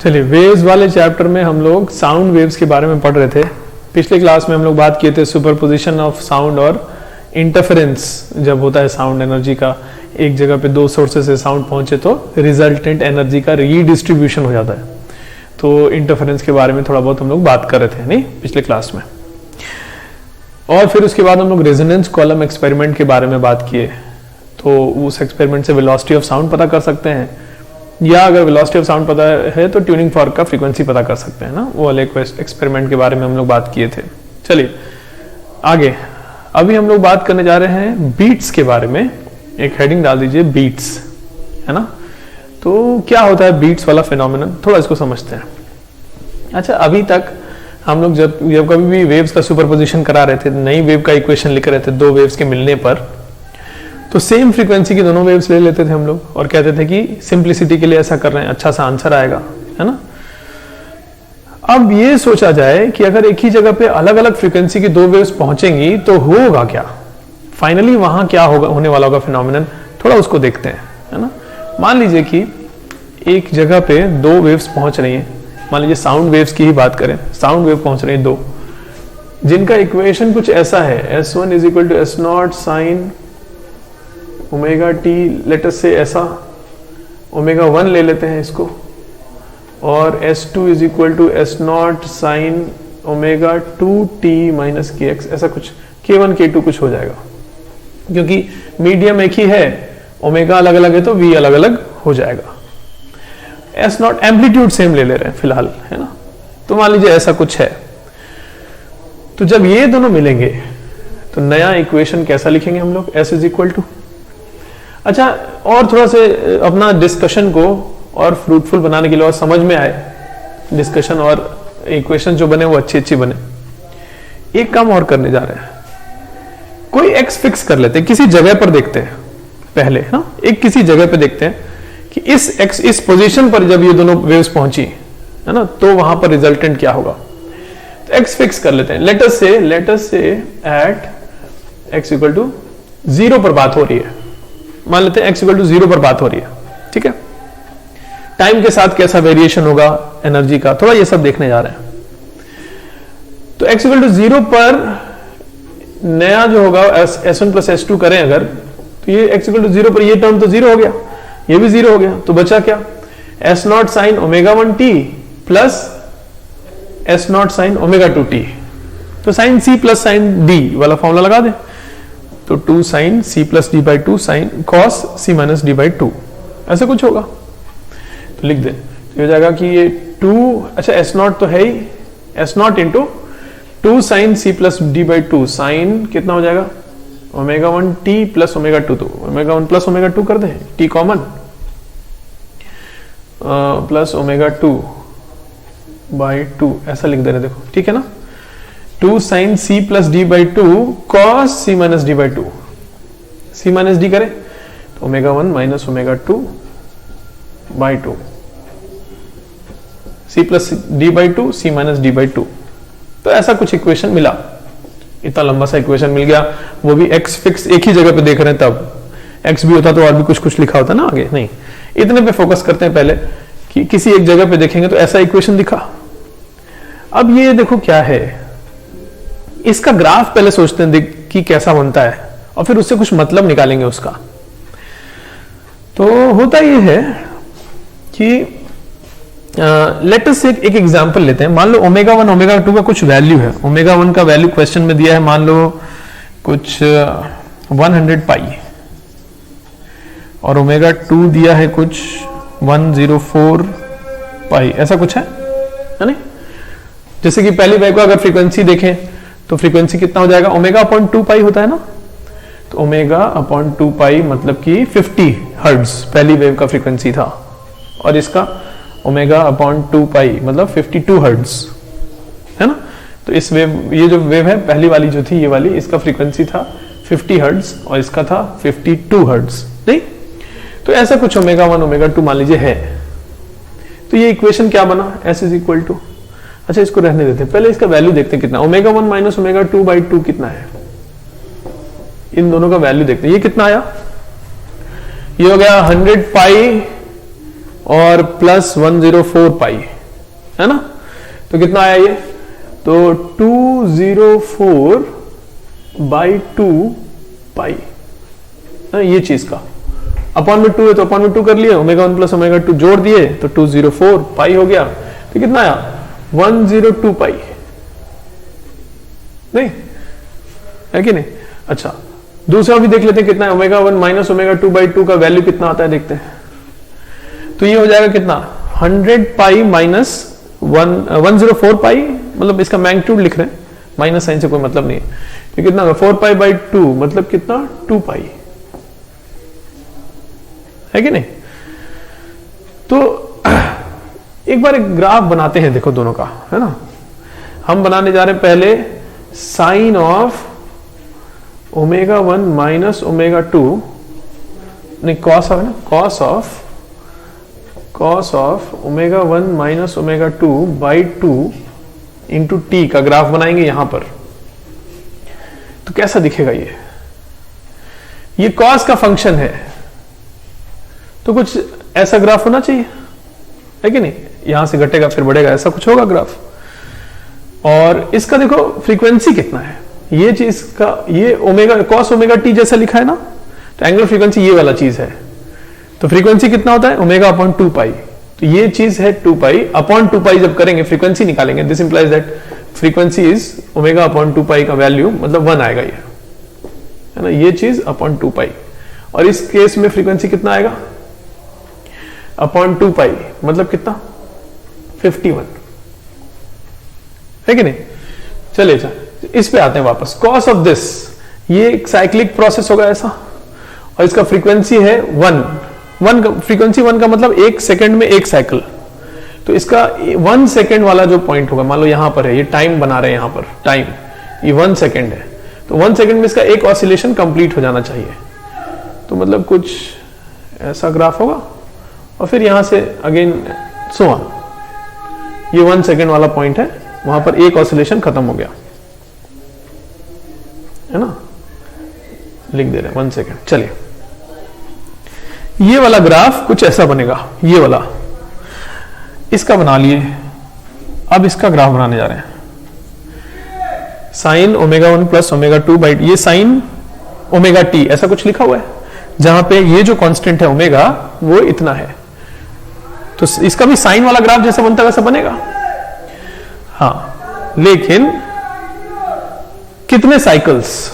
चलिए, वेव्स वाले चैप्टर में हम लोग साउंड वेव्स के बारे में पढ़ रहे थे। पिछले क्लास में हम लोग बात किए थे सुपरपोजिशन ऑफ साउंड और इंटरफेरेंस जब होता है साउंड एनर्जी का, एक जगह पे दो सोर्सेस से साउंड पहुंचे तो रिजल्टेंट एनर्जी का रीडिस्ट्रीब्यूशन हो जाता है। तो इंटरफेरेंस के बारे में थोड़ा बहुत हम लोग बात कर रहे थे नहीं पिछले क्लास में। और फिर उसके बाद हम लोग रेजोनेंस कॉलम एक्सपेरिमेंट के बारे में बात किए। तो उस एक्सपेरिमेंट से वेलोसिटी ऑफ साउंड पता कर सकते हैं, या अगर वेलोसिटी ऑफ साउंड पता है तो ट्यूनिंग फॉर्क का फ्रीक्वेंसी पता कर सकते हैं ना। वो वाले एक्सपेरिमेंट के बारे में हम लोग बात किए थे। चलिए आगे, अभी हम लोग बात करने जा रहे हैं बीट्स के बारे में। एक हेडिंग डाल दीजिए, बीट्स, है ना। तो क्या होता है बीट्स वाला फिनोमेनन, थोड़ा इसको समझते हैं। अच्छा, अभी तक हम लोग जब कभी भी वेव्स का सुपरपोजिशन करा रहे थे, नई वेव का इक्वेशन लिख रहे थे दो वेव्स के मिलने पर, तो सेम फ्रीक्वेंसी की दोनों वेव्स ले लेते थे हम लोग और कहते थे कि सिंप्लिसिटी के लिए ऐसा कर रहे हैं, अच्छा सा आंसर आएगा, है ना। अब ये सोचा जाए कि अगर एक ही जगह पे अलग अलग फ्रीक्वेंसी की दो वेव्स पहुंचेंगी तो होगा क्या, फाइनली वहां क्या होगा, होने वाला होगा फिनोमेनन, थोड़ा उसको देखते हैं, है ना। मान लीजिए कि एक जगह पे दो वेव्स पहुंच रही हैं, मान लीजिए साउंड वेव्स की ही बात करें, साउंड वेव पहुंच रही है दो, जिनका इक्वेशन कुछ ऐसा है, S1 is equal to S0 sine omega t, let's say ऐसा ओमेगा 1 ले लेते हैं इसको, और S2 is equal to S0 sine omega 2t minus kx, ऐसा कुछ K1 K2 कुछ हो जाएगा, क्योंकि मीडियम एक ही है, ओमेगा अलग अलग है तो V अलग अलग हो जाएगा। S0 एम्पलीट्यूड सेम ले रहे हैं फिलहाल, है ना। तो मान लीजिए ऐसा कुछ है। तो जब ये दोनों मिलेंगे तो नया इक्वेशन कैसा लिखेंगे हम लोग, S इज इक्वल टू, अच्छा, और थोड़ा से अपना डिस्कशन को और फ्रूटफुल बनाने के लिए और समझ में आए डिस्कशन और इक्वेशन जो बने वो अच्छी बने, एक काम और करने जा रहे हैं। कोई एक्स फिक्स कर लेते हैं, किसी जगह पर देखते हैं पहले, है ना। एक किसी जगह पे देखते हैं कि इस पोजीशन पर जब ये दोनों वेव्स पहुंची, है ना, तो वहां पर रिजल्टेंट क्या होगा। तो एक्स फिक्स कर लेते हैं। लेट अस से एट एक्स इक्वल टू 0 पर बात हो रही है, मान लेते हैं एक्स इक्वल टू 0 पर बात हो रही है, ठीक है। टाइम के साथ कैसा वेरिएशन होगा एनर्जी का, थोड़ा ये सब देखने जा रहे हैं। तो एक्स इक्वल टू 0 पर नया जो होगा S1 प्लस S2 करें अगर, तो ये एक्स इक्वल टू 0 पर ये टर्म तो 0 हो गया, ये भी 0 हो गया, तो बचा क्या, S0 sine omega 1t plus S0 sine omega 2t। तो sine C plus sine D वाला फॉर्मूला लगा दें, तो 2 sine C plus D by 2 sine cos C minus D by 2, ऐसा कुछ होगा। तो लिख दें, तो हो जाएगा कि ये 2, अच्छा S0 तो है ही, S0 into 2 sine C plus D by 2 sine कितना हो जाएगा, ओमेगा 1t प्लस ओमेगा 2, तो ओमेगा 1 प्लस ओमेगा 2 कर दें, t common, plus omega 2 by 2, ऐसा लिख दे रहे, देखो ठीक है ना। 2 sine C plus D by 2 cos C minus D by 2, C minus D करें तो omega 1 minus omega 2 by 2, C plus D by 2 C minus D by 2। तो ऐसा कुछ इक्वेशन मिला, इतना लंबा सा इक्वेशन मिल गया, वो भी एक्स फिक्स एक ही जगह पे देख रहे हैं। तब एक्स भी होता तो और भी कुछ लिखा होता ना आगे, नहीं, इतने पे फोकस करते हैं पहले कि किसी एक जगह पे देखेंगे तो ऐसा इक्वेशन दिखा। अब ये देखो क्या है, इसका ग्राफ पहले सोचते हैं कि कैसा बनता है और फिर उससे कुछ मतलब निकालेंगे उसका। तो होता ये है कि लेट अस एक एग्जांपल लेते हैं। मान लो ओमेगा 1 ओमेगा 2 का कुछ वैल्यू है, ओमेगा 1 का वैल्यू क्वेश्चन में दिया है, मान लो कुछ 100 पाई, और ओमेगा 2 दिया है कुछ 104 पाई, ऐसा कुछ है नहीं। जैसे कि पहली वेव का अगर फ्रीक्वेंसी देखें तो फ्रीक्वेंसी कितना हो जाएगा, ओमेगा अपॉन 2 पाई होता है ना। तो ओमेगा अपॉन 2 पाई मतलब कि 50 हर्ट्ज पहली वेव का फ्रीक्वेंसी था, और इसका ओमेगा अपॉन 2 पाई मतलब 52 हर्ट्ज, है ना। तो इस वेव, ये जो वेव है पहली वाली जो थी ये वाली, इसका फ्रीक्वेंसी था 50 हर्ट्ज और इसका था 52 हर्ट्ज, नहीं। तो ऐसा कुछ ओमेगा 1 ओमेगा 2 मान लीजिए है। तो ये इक्वेशन क्या बना, S इज इक्वल टू, अच्छा इसको रहने देते हैं, पहले इसका वैल्यू देखते हैं कितना, ओमेगा 1 माइनस ओमेगा 2 बाई 2 कितना है, इन दोनों का वैल्यू देखते हैं। ये कितना आया, ये हो गया 100 पाई और प्लस 104 पाई, है ना। तो कितना आया ये, तो 204 बाई 2 पाई, ये चीज का अपॉन में 2 है तो अपॉन में 2 कर लिए, ओमेगा 1 प्लस ओमेगा 2 जोड़ दिए तो 204 पाई हो गया। तो कितना आया 102 पाई, नहीं है कि नहीं। अच्छा दूसरा भी देख लेते हैं कितना है, ओमेगा 1 माइनस ओमेगा 2 बाई 2 का वैल्यू कितना आता है देखते हैं। तो ये हो जाएगा कितना 100 पाई माइनस 104 पाई, मतलब इसका मैग्नीट्यूड लिख रहे हैं, माइनस साइन से कोई मतलब नहीं है। तो कितना 4 पाई बाई 2 मतलब कितना 2 पाई, है कि नहीं। तो एक बार एक ग्राफ बनाते हैं, देखो दोनों का, है ना। हम बनाने जा रहे हैं पहले sine of omega 1 minus omega 2, नहीं कॉस है ना, cos of omega 1 minus omega 2 by 2 into t का ग्राफ बनाएंगे यहां पर। तो कैसा दिखेगा ये कॉस का फंक्शन है, तो कुछ ऐसा ग्राफ होना चाहिए, है कि नहीं। यहां से घटेगा फिर बढ़ेगा, ऐसा कुछ होगा ग्राफ। और इसका देखो फ्रीक्वेंसी कितना है, ये चीज का, ये ओमेगा कॉस ओमेगा टी जैसा लिखा है ना, तो एंगुलर फ्रीक्वेंसी ये वाला चीज है। तो फ्रीक्वेंसी कितना होता है ओमेगा अपॉन 2 पाई, तो ये चीज है 2 पाई अपॉन 2 पाई। जब करेंगे फ्रीक्वेंसी निकालेंगे, this implies that frequency is omega upon 2 पाई का वैल्यू मतलब 1 आएगा ये, है ना, ये चीज अपॉन 2 पाई। और इस केस में फ्रीक्वेंसी कितना आएगा अपॉन 2 पाई मतलब कितना 51, है कि नहीं। चलिए इस पे आते हैं वापस। कॉस ऑफ दिस, ये एक साइक्लिक प्रोसेस होगा ऐसा, और इसका फ्रीक्वेंसी है 1 फ्रीक्वेंसी 1 का मतलब 1 सेकंड में 1 साइकिल। तो इसका 1 सेकंड वाला जो पॉइंट होगा, मान लो यहां पर है, ये टाइम बना रहे हैं यहां पर, टाइम ये 1 सेकंड है, तो 1 सेकंड में इसका एक ऑसिलेशन कंप्लीट हो जाना चाहिए। तो मतलब कुछ ऐसा ग्राफ होगा, और फिर यहां से अगेन सो ऑन, ये 1 सेकंड वाला पॉइंट है, वहां पर एक ऑसिलेशन खत्म हो गया, है ना, लिख दे रहे हैं 1 सेकंड। चलिए ये वाला ग्राफ कुछ ऐसा बनेगा, ये वाला इसका बना लिए। अब इसका ग्राफ बनाने जा रहे हैं, sine omega 1 plus omega 2 by, ये साइन ओमेगा टी ऐसा कुछ लिखा हुआ है, जहां पे ये जो कांस्टेंट है ओमेगा वो इतना है। तो इसका भी साइन वाला ग्राफ जैसा बनता है वैसा बनेगा, हाँ, लेकिन कितने साइकिल्स,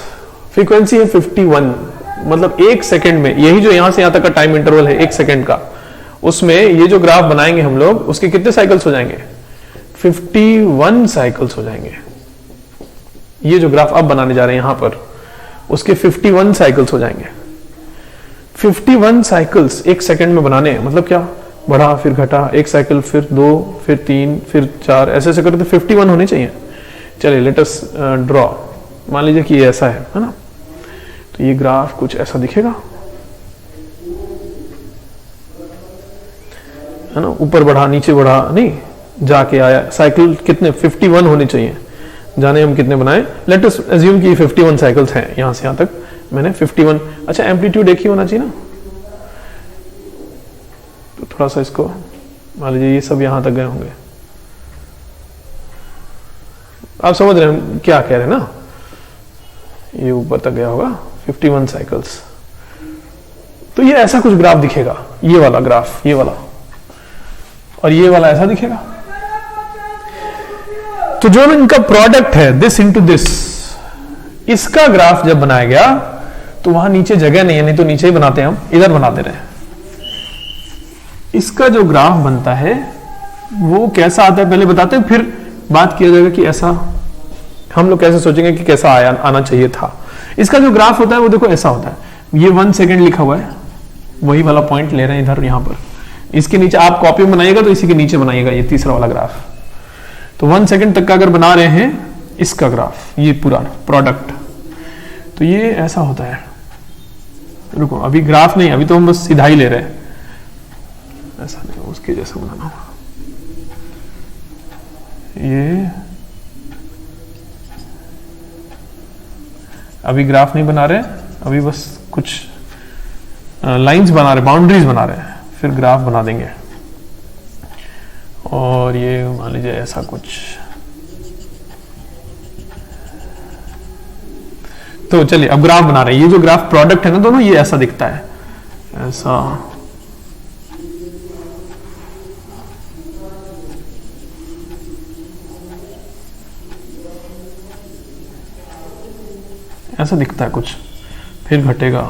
फ्रीक्वेंसी है 51, मतलब 1 सेकंड में, यही जो यहां से यहां तक का टाइम इंटरवल है 1 सेकंड का, उसमें ये जो ग्राफ बनाएंगे हम लोग उसके कितने साइकिल्स हो जाएंगे 51 साइकिल्स हो जाएंगे। ये जो ग्राफ अब बनाने जा रहे हैं यहां पर, उसके 51 साइकिल्स हो जाएंगे। 51 साइकिल्स 1 सेकंड में बनाने हैं, मतलब क्या, बढ़ा फिर घटा, 1 साइकिल फिर 2 फिर 3 फिर 4, ऐसे ऐसे करते 51 होने चाहिए। चलिए लेट अस ड्रॉ, मान लीजिए कि ये ऐसा है ना, तो ये ग्राफ कुछ ऐसा दिखेगा, है ना, ऊपर बढ़ा नीचे बढ़ा नहीं, जाके आया, साइकिल कितने 51 होने चाहिए, जाने हम कितने बनाए। लेट अस अज्यूम कि 51 साइकिल्स हैं, यहां से यहां तक मैंने 51। अच्छा एम्पलीट्यूड एक ही होना चाहिए ना, तो थोड़ा सा इसको मान लीजिए ये सब यहां तक गए होंगे, आप समझ रहे हैं क्या कह रहे हैं ना, ये ऊपर तक गया होगा 51 साइकिल्स। तो ये ऐसा कुछ ग्राफ दिखेगा, ये वाला ग्राफ, ये वाला, और ये वाला ऐसा दिखेगा। तो जो इनका प्रोडक्ट है दिस इंटू दिस, इसका ग्राफ जब बनाया गया तो वहां नीचे जगह नहीं है, नहीं तो नीचे ही बनाते हैं हम, इधर बना दे रहे हैं। इसका जो ग्राफ बनता है वो कैसा आता है पहले बताते हैं, फिर बात किया जाएगा कि ऐसा हम लोग कैसे सोचेंगे कि कैसा आना चाहिए था। इसका जो ग्राफ होता है वो देखो ऐसा होता है, ये 1 सेकंड लिखा हुआ है, वही वाला पॉइंट ले रहे हैं इधर यहां पर, इसके नीचे आप कॉपी में बनाइएगा तो इसी के नीचे बनाइएगा ये तीसरा वाला ग्राफ। तो 1 सेकंड तक का अगर बना रहे हैं इसका ग्राफ, ये पूरा प्रोडक्ट, तो ये ऐसा होता है। रुको अभी ग्राफ नहीं, अभी तो हम बस सीधा ही ले रहे हैं, ऐसा नहीं, उसके जैसा बनाना होगा। ये अभी ग्राफ नहीं बना रहे, अभी बस कुछ लाइंस बना रहे, बाउंड्रीज बना रहे हैं, फिर ग्राफ बना देंगे। और ये मान लीजिए ऐसा कुछ। तो चलिए अब ग्राफ बना रहे हैं। ये जो ग्राफ प्रोडक्ट है ना दोनों, ये ऐसा दिखता है, ऐसा दिखता है कुछ, फिर घटेगा।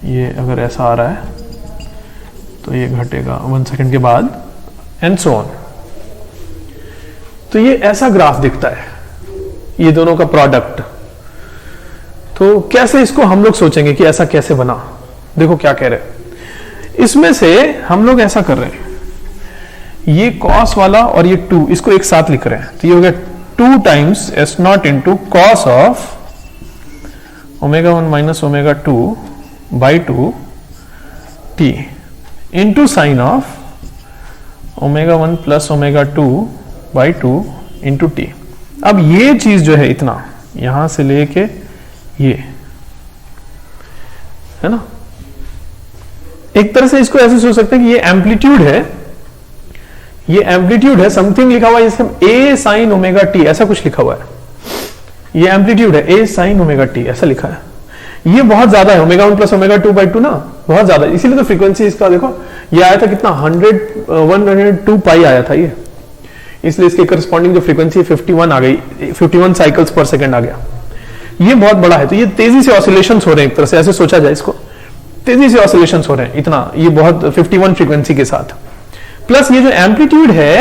ये अगर ऐसा आ रहा है तो ये घटेगा 1 सेकंड के बाद, एंड सो ऑन। तो ये ऐसा ग्राफ दिखता है, ये दोनों का प्रोडक्ट। तो कैसे इसको हम लोग सोचेंगे कि ऐसा कैसे बना? देखो क्या कह रहे हैं, इसमें से हम लोग ऐसा कर रहे हैं, ये कॉस वाला और ये 2 इसको एक साथ लिख रहे हैं। तो ये हो गया 2 times s naught into cos of ω1 minus ω2 by 2 t into sine of ω1 plus ω2 by 2 into t. अब ये चीज जो है इतना, यहां से लेके ये है ना, एक तरह से इसको ऐसे सोच सकते हैं कि ये एम्पलीट्यूड है, ये एम्पलीट्यूड है, समथिंग लिखा हुआ है इसमें a साइन ओमेगा टी, ऐसा कुछ लिखा हुआ है। ये एम्पलीट्यूड है a साइन ओमेगा टी, ऐसा लिखा है। ये बहुत ज्यादा है, ω1 प्लस ω2 बाई 2 ना, बहुत ज्यादा है। इसीलिए तो फ्रीक्वेंसी इसका देखो, ये आया था कितना, 102 पाई आया था ये, इसलिए इसके करस्पॉन्डिंग जो फ्रीक्वेंसी 51 आ गई, 51 साइकिल्स पर सेकंड आ गया। ये बहुत बड़ा है, तो ये तेजी से ऑसिलेशंस हो रहे हैं, एक तरह से ऐसे सोचा जाए इसको, तेजी से ऑसिलेशंस हो रहे हैं इतना, ये बहुत 51 फ्रीक्वेंसी के साथ। प्लस ये जो एम्पलीट्यूड है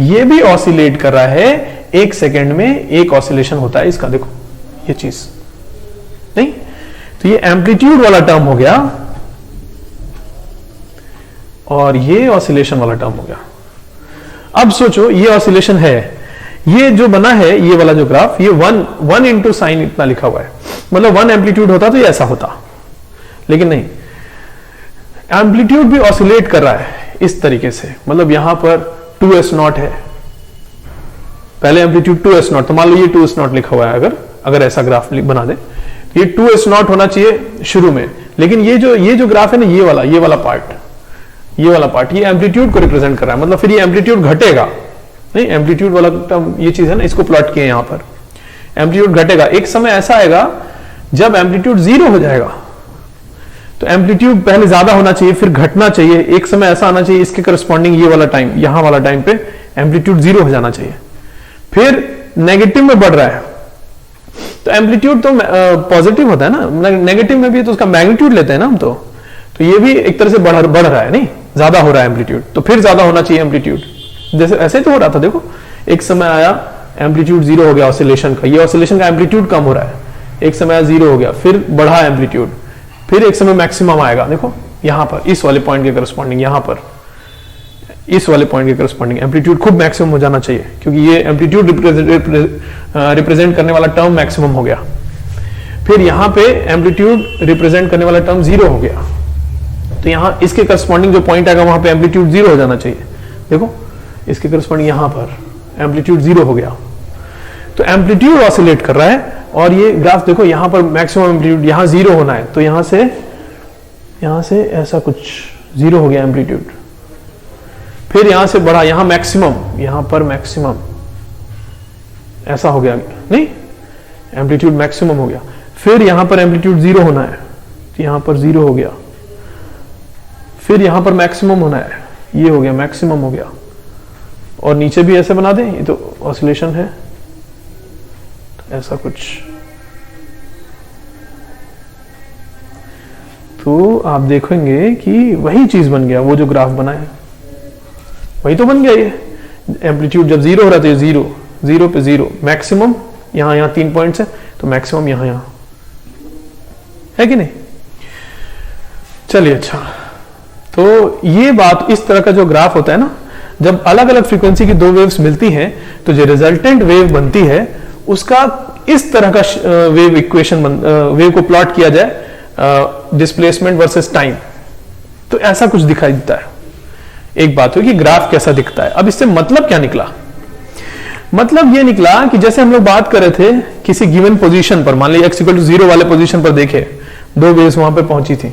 ये भी ऑसिलेट कर रहा है, 1 सेकेंड में एक ऑसिलेशन होता है इसका, देखो ये चीज नहीं। तो ये एम्पलीट्यूड वाला टर्म हो गया और ये ऑसिलेशन वाला टर्म हो गया। अब सोचो ये ऑसिलेशन है, ये जो बना है ये वाला जो ग्राफ, ये 1 इंटू साइन इतना लिखा हुआ है, मतलब 1 एम्पलीट्यूड होता तो ये ऐसा होता, लेकिन नहीं, एम्पलीट्यूड भी ऑसिलेट कर रहा है इस तरीके से। मतलब यहां पर 2s0 है, पहले एम्पलीट्यूड 2s0, तो मान लो ये 2s0 लिखा हुआ है, अगर ऐसा ग्राफ बना दे, ये 2s0 होना चाहिए शुरू में, लेकिन ये जो ग्राफ है ना, ये वाला पार्ट ये एम्पलीट्यूड को रिप्रेजेंट कर रहा है, मतलब फिर ये एम्पलीट्यूड घटेगा नहीं, एम्पलीट्यूड वाला टर्म ये चीज है ना, इसको प्लॉट किए यहां पर, एम्पलीट्यूड घटेगा। एक समय ऐसा आएगा जब एम्पलीट्यूड 0 हो जाएगा, तो एम्पलीट्यूड पहले ज्यादा होना चाहिए फिर घटना चाहिए, एक समय ऐसा आना चाहिए इसके करस्पॉन्डिंग ये वाला टाइम, यहां वाला टाइम पे एम्पलीट्यूड 0 हो जाना चाहिए, फिर नेगेटिव में बढ़ रहा है, तो एम्पलीट्यूड तो पॉजिटिव होता है ना, नेगेटिव में भी तो उसका मैग्नीट्यूड लेते हैं ना हम, तो ये भी एक तरह से बढ़ रहा है नहीं, ज्यादा हो रहा है एम्पलीट्यूड, तो फिर ज्यादा होना चाहिए एम्पलीट्यूड, जैसे ऐसे तो हो रहा था। देखो एक समय आया एम्पलीट्यूड 0 हो गया ऑसिलेशन का, ये ऑसिलेशन का एम्पलीट्यूड कम हो रहा है, एक समय आया 0 हो गया, फिर बढ़ा एम्पलीट्यूड, फिर एक समय मैक्सिमम आएगा, देखो यहां पर इस वाले पॉइंट के करस्पॉन्डिंग, यहां पर इस वाले पॉइंट के करस्पॉन्डिंग एम्पलीट्यूड खूब मैक्सिमम हो जाना चाहिए, क्योंकि ये एम्पलीट्यूड रिप्रेजेंट करने वाला टर्म मैक्सिमम हो गया, फिर यहां पे एम्पलीट्यूड रिप्रेजेंट करने वाला टर्म 0 हो गया, तो यहां इसके करस्पॉन्डिंग जो पॉइंट आएगा वहां पे एम्पलीट्यूड 0 हो जाना चाहिए। देखो इसके करस्पॉन्डिंग यहां पर एम्पलीट्यूड 0 हो गया, तो एम्पलीट्यूड ऑसिलेट कर रहा है, और ये ग्राफ देखो यहां पर मैक्सिमम एम्पलीट्यूड यहां 0 होना है, तो यहां से ऐसा कुछ 0 हो गया एम्पलीट्यूड, फिर यहां से बढ़ा, यहां मैक्सिमम, यहां पर मैक्सिमम ऐसा हो गया नहीं, एम्पलीट्यूड मैक्सिमम हो गया, फिर यहां पर एम्पलीट्यूड 0 होना है, तो यहां पर 0 हो गया, फिर यहां पर मैक्सिमम होना है, ये हो गया मैक्सिमम हो गया, और नीचे भी ऐसे बना दें, ये तो ऑसिलेशन है, तो ऐसा कुछ, तो आप देखेंगे कि वही चीज बन गया, वो जो ग्राफ बना है वही तो बन गया। ये एम्पलीट्यूड जब 0 हो रहा है तो 0 पे 0, मैक्सिमम यहां 3 पॉइंट्स है, तो मैक्सिमम यहां है कि नहीं। चलिए अच्छा, तो ये बात, इस तरह का जो ग्राफ होता है ना, जब अलग अलग फ्रीक्वेंसी की 2 वेव्स मिलती हैं, तो जो रिजल्टेंट वेव बनती है उसका इस तरह का वेव इक्वेशन वेव को प्लॉट किया जाए डिस्प्लेसमेंट वर्सेस टाइम, तो ऐसा कुछ दिखाई देता है। एक बात हुई कि ग्राफ कैसा दिखता है। अब इससे मतलब क्या निकला? मतलब ये निकला कि जैसे हम लोग बात कर रहे थे किसी गिवन पोजीशन पर, मान लीजिए x = 0 वाले पोजीशन पर देखे 2 वेव्स वहां पे पहुंची थी,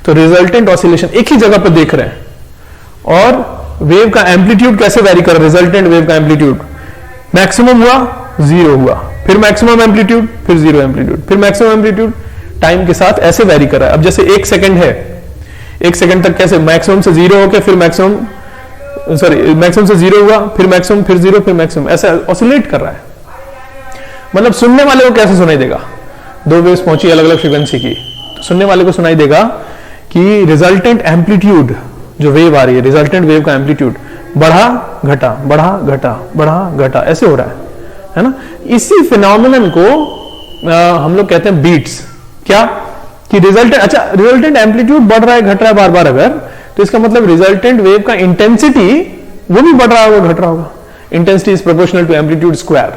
तो रिजल्टेंट ऑसिलेशन एक ही जगह पर देख रहे हैं, और वेव का एम्पलीट्यूड कैसे वेरी कर रहा है, रिजल्टेंट वेव का एम्पलीट्यूड मैक्सिमम हुआ, जीरो हुआ, फिर मैक्सिमम एम्पलीट्यूड, फिर जीरो एम्पलीट्यूड, फिर मैक्सिमम एम्पलीट्यूड, टाइम के साथ ऐसे वेरी कर रहा है। अब जैसे 1 सेकंड है, 1 सेकंड तक कैसे मैक्सिमम से जीरो होकर फिर मैक्सिमम, सॉरी मैक्सिमम से जीरो हुआ, फिर मैक्सिमम, फिर जीरो, फिर मैक्सिमम, ऐसे ऑसिलेट कर रहा है। मतलब सुनने वाले को कैसे सुनाई देगा, दो वेव्स पहुंची अलग अलग फ्रीक्वेंसी की, तो सुनने वाले को सुनाई देगा कि रिजल्टेंट एम्पलीट्यूड जो वेव आ रही है, रिजल्टेंट वेव का एम्पलीट्यूड बढ़ा घटा, बढ़ा घटा, बढ़ा घटा, ऐसे हो रहा है ना। इसी फिनोमिनन को हम लोग कहते हैं बीट्स। क्या कि रिजल्टेंट, अच्छा रिजल्टेंट एम्पलीट्यूड बढ़ रहा है घट रहा है बार बार अगर, तो इसका मतलब रिजल्टेंट वेव का इंटेंसिटी वो भी बढ़ रहा होगा घट रहा होगा। Intensity is proportional to amplitude square,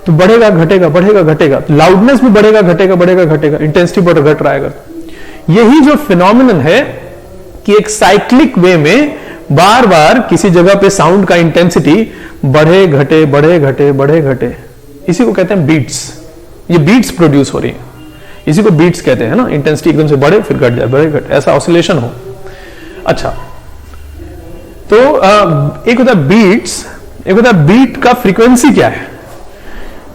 तो बढ़ेगा घटेगा बढ़ेगा घटेगा, लाउडनेस भी बढ़ेगा घटेगा बढ़ेगा घटेगा, इंटेंसिटी बढ़ घट रहा है। यही जो फिनोमिनन है कि एक साइक्लिक वे में बार बार किसी जगह पे साउंड का इंटेंसिटी बढ़े घटे बढ़े घटे बढ़े घटे, इसी को कहते हैं बीट्स। ये बीट्स प्रोड्यूस हो रही है, इसी को बीट्स कहते हैं ना। इंटेंसिटी एकदम से बढ़े फिर घट जाए, बढ़े घटे, ऐसा ऑसिलेशन हो। अच्छा, तो एक होता है बीट्स, एक होता है बीट का फ्रीक्वेंसी क्या है।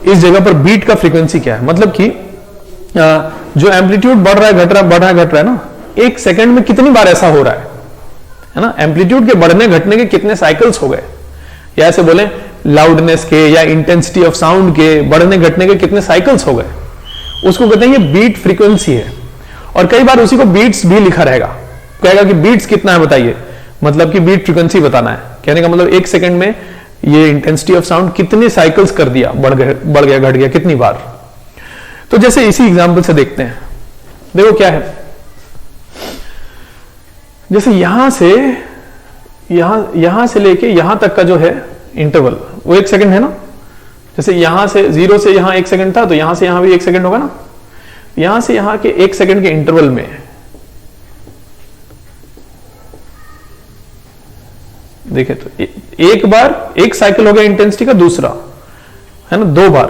इस जगह पर बीट का फ्रीक्वेंसी क्या है, मतलब कि जो एम्पलीट्यूड बढ़ रहा है घट रहा है बढ़ रहा है घट रहा है ना, 1 सेकंड में कितनी बार ऐसा हो रहा है ना। एम्पलीट्यूड के बढ़ने घटने के कितने साइकिल्स हो गए, या ऐसे बोले लाउडनेस के या इंटेंसिटी ऑफ साउंड के बढ़ने घटने के कितने साइकिल्स हो गए, उसको कहते हैं ये बीट फ्रीक्वेंसी है। और कई बार उसी को बीट्स भी लिखा रहेगा, कहेगा कि बीट्स कितना है बताइए, मतलब कि बीट फ्रीक्वेंसी बताना है। कहने का मतलब 1 सेकंड में ये इंटेंसिटी ऑफ साउंड कितने साइकिल्स कर दिया, बढ़ गया घट गया कितनी बार। तो जैसे इसी एग्जांपल से देखते हैं, देखो क्या है, जैसे यहां से लेके यहां तक का जो है इंटरवल वो 1 सेकंड है ना। जैसे यहां से 0 से यहां 1 सेकंड था, तो यहां से यहां भी 1 सेकंड होगा ना। यहां से यहां के 1 सेकंड के इंटरवल में देखे तो एक बार 1 साइकिल हो गया इंटेंसिटी का, दूसरा है ना 2 बार,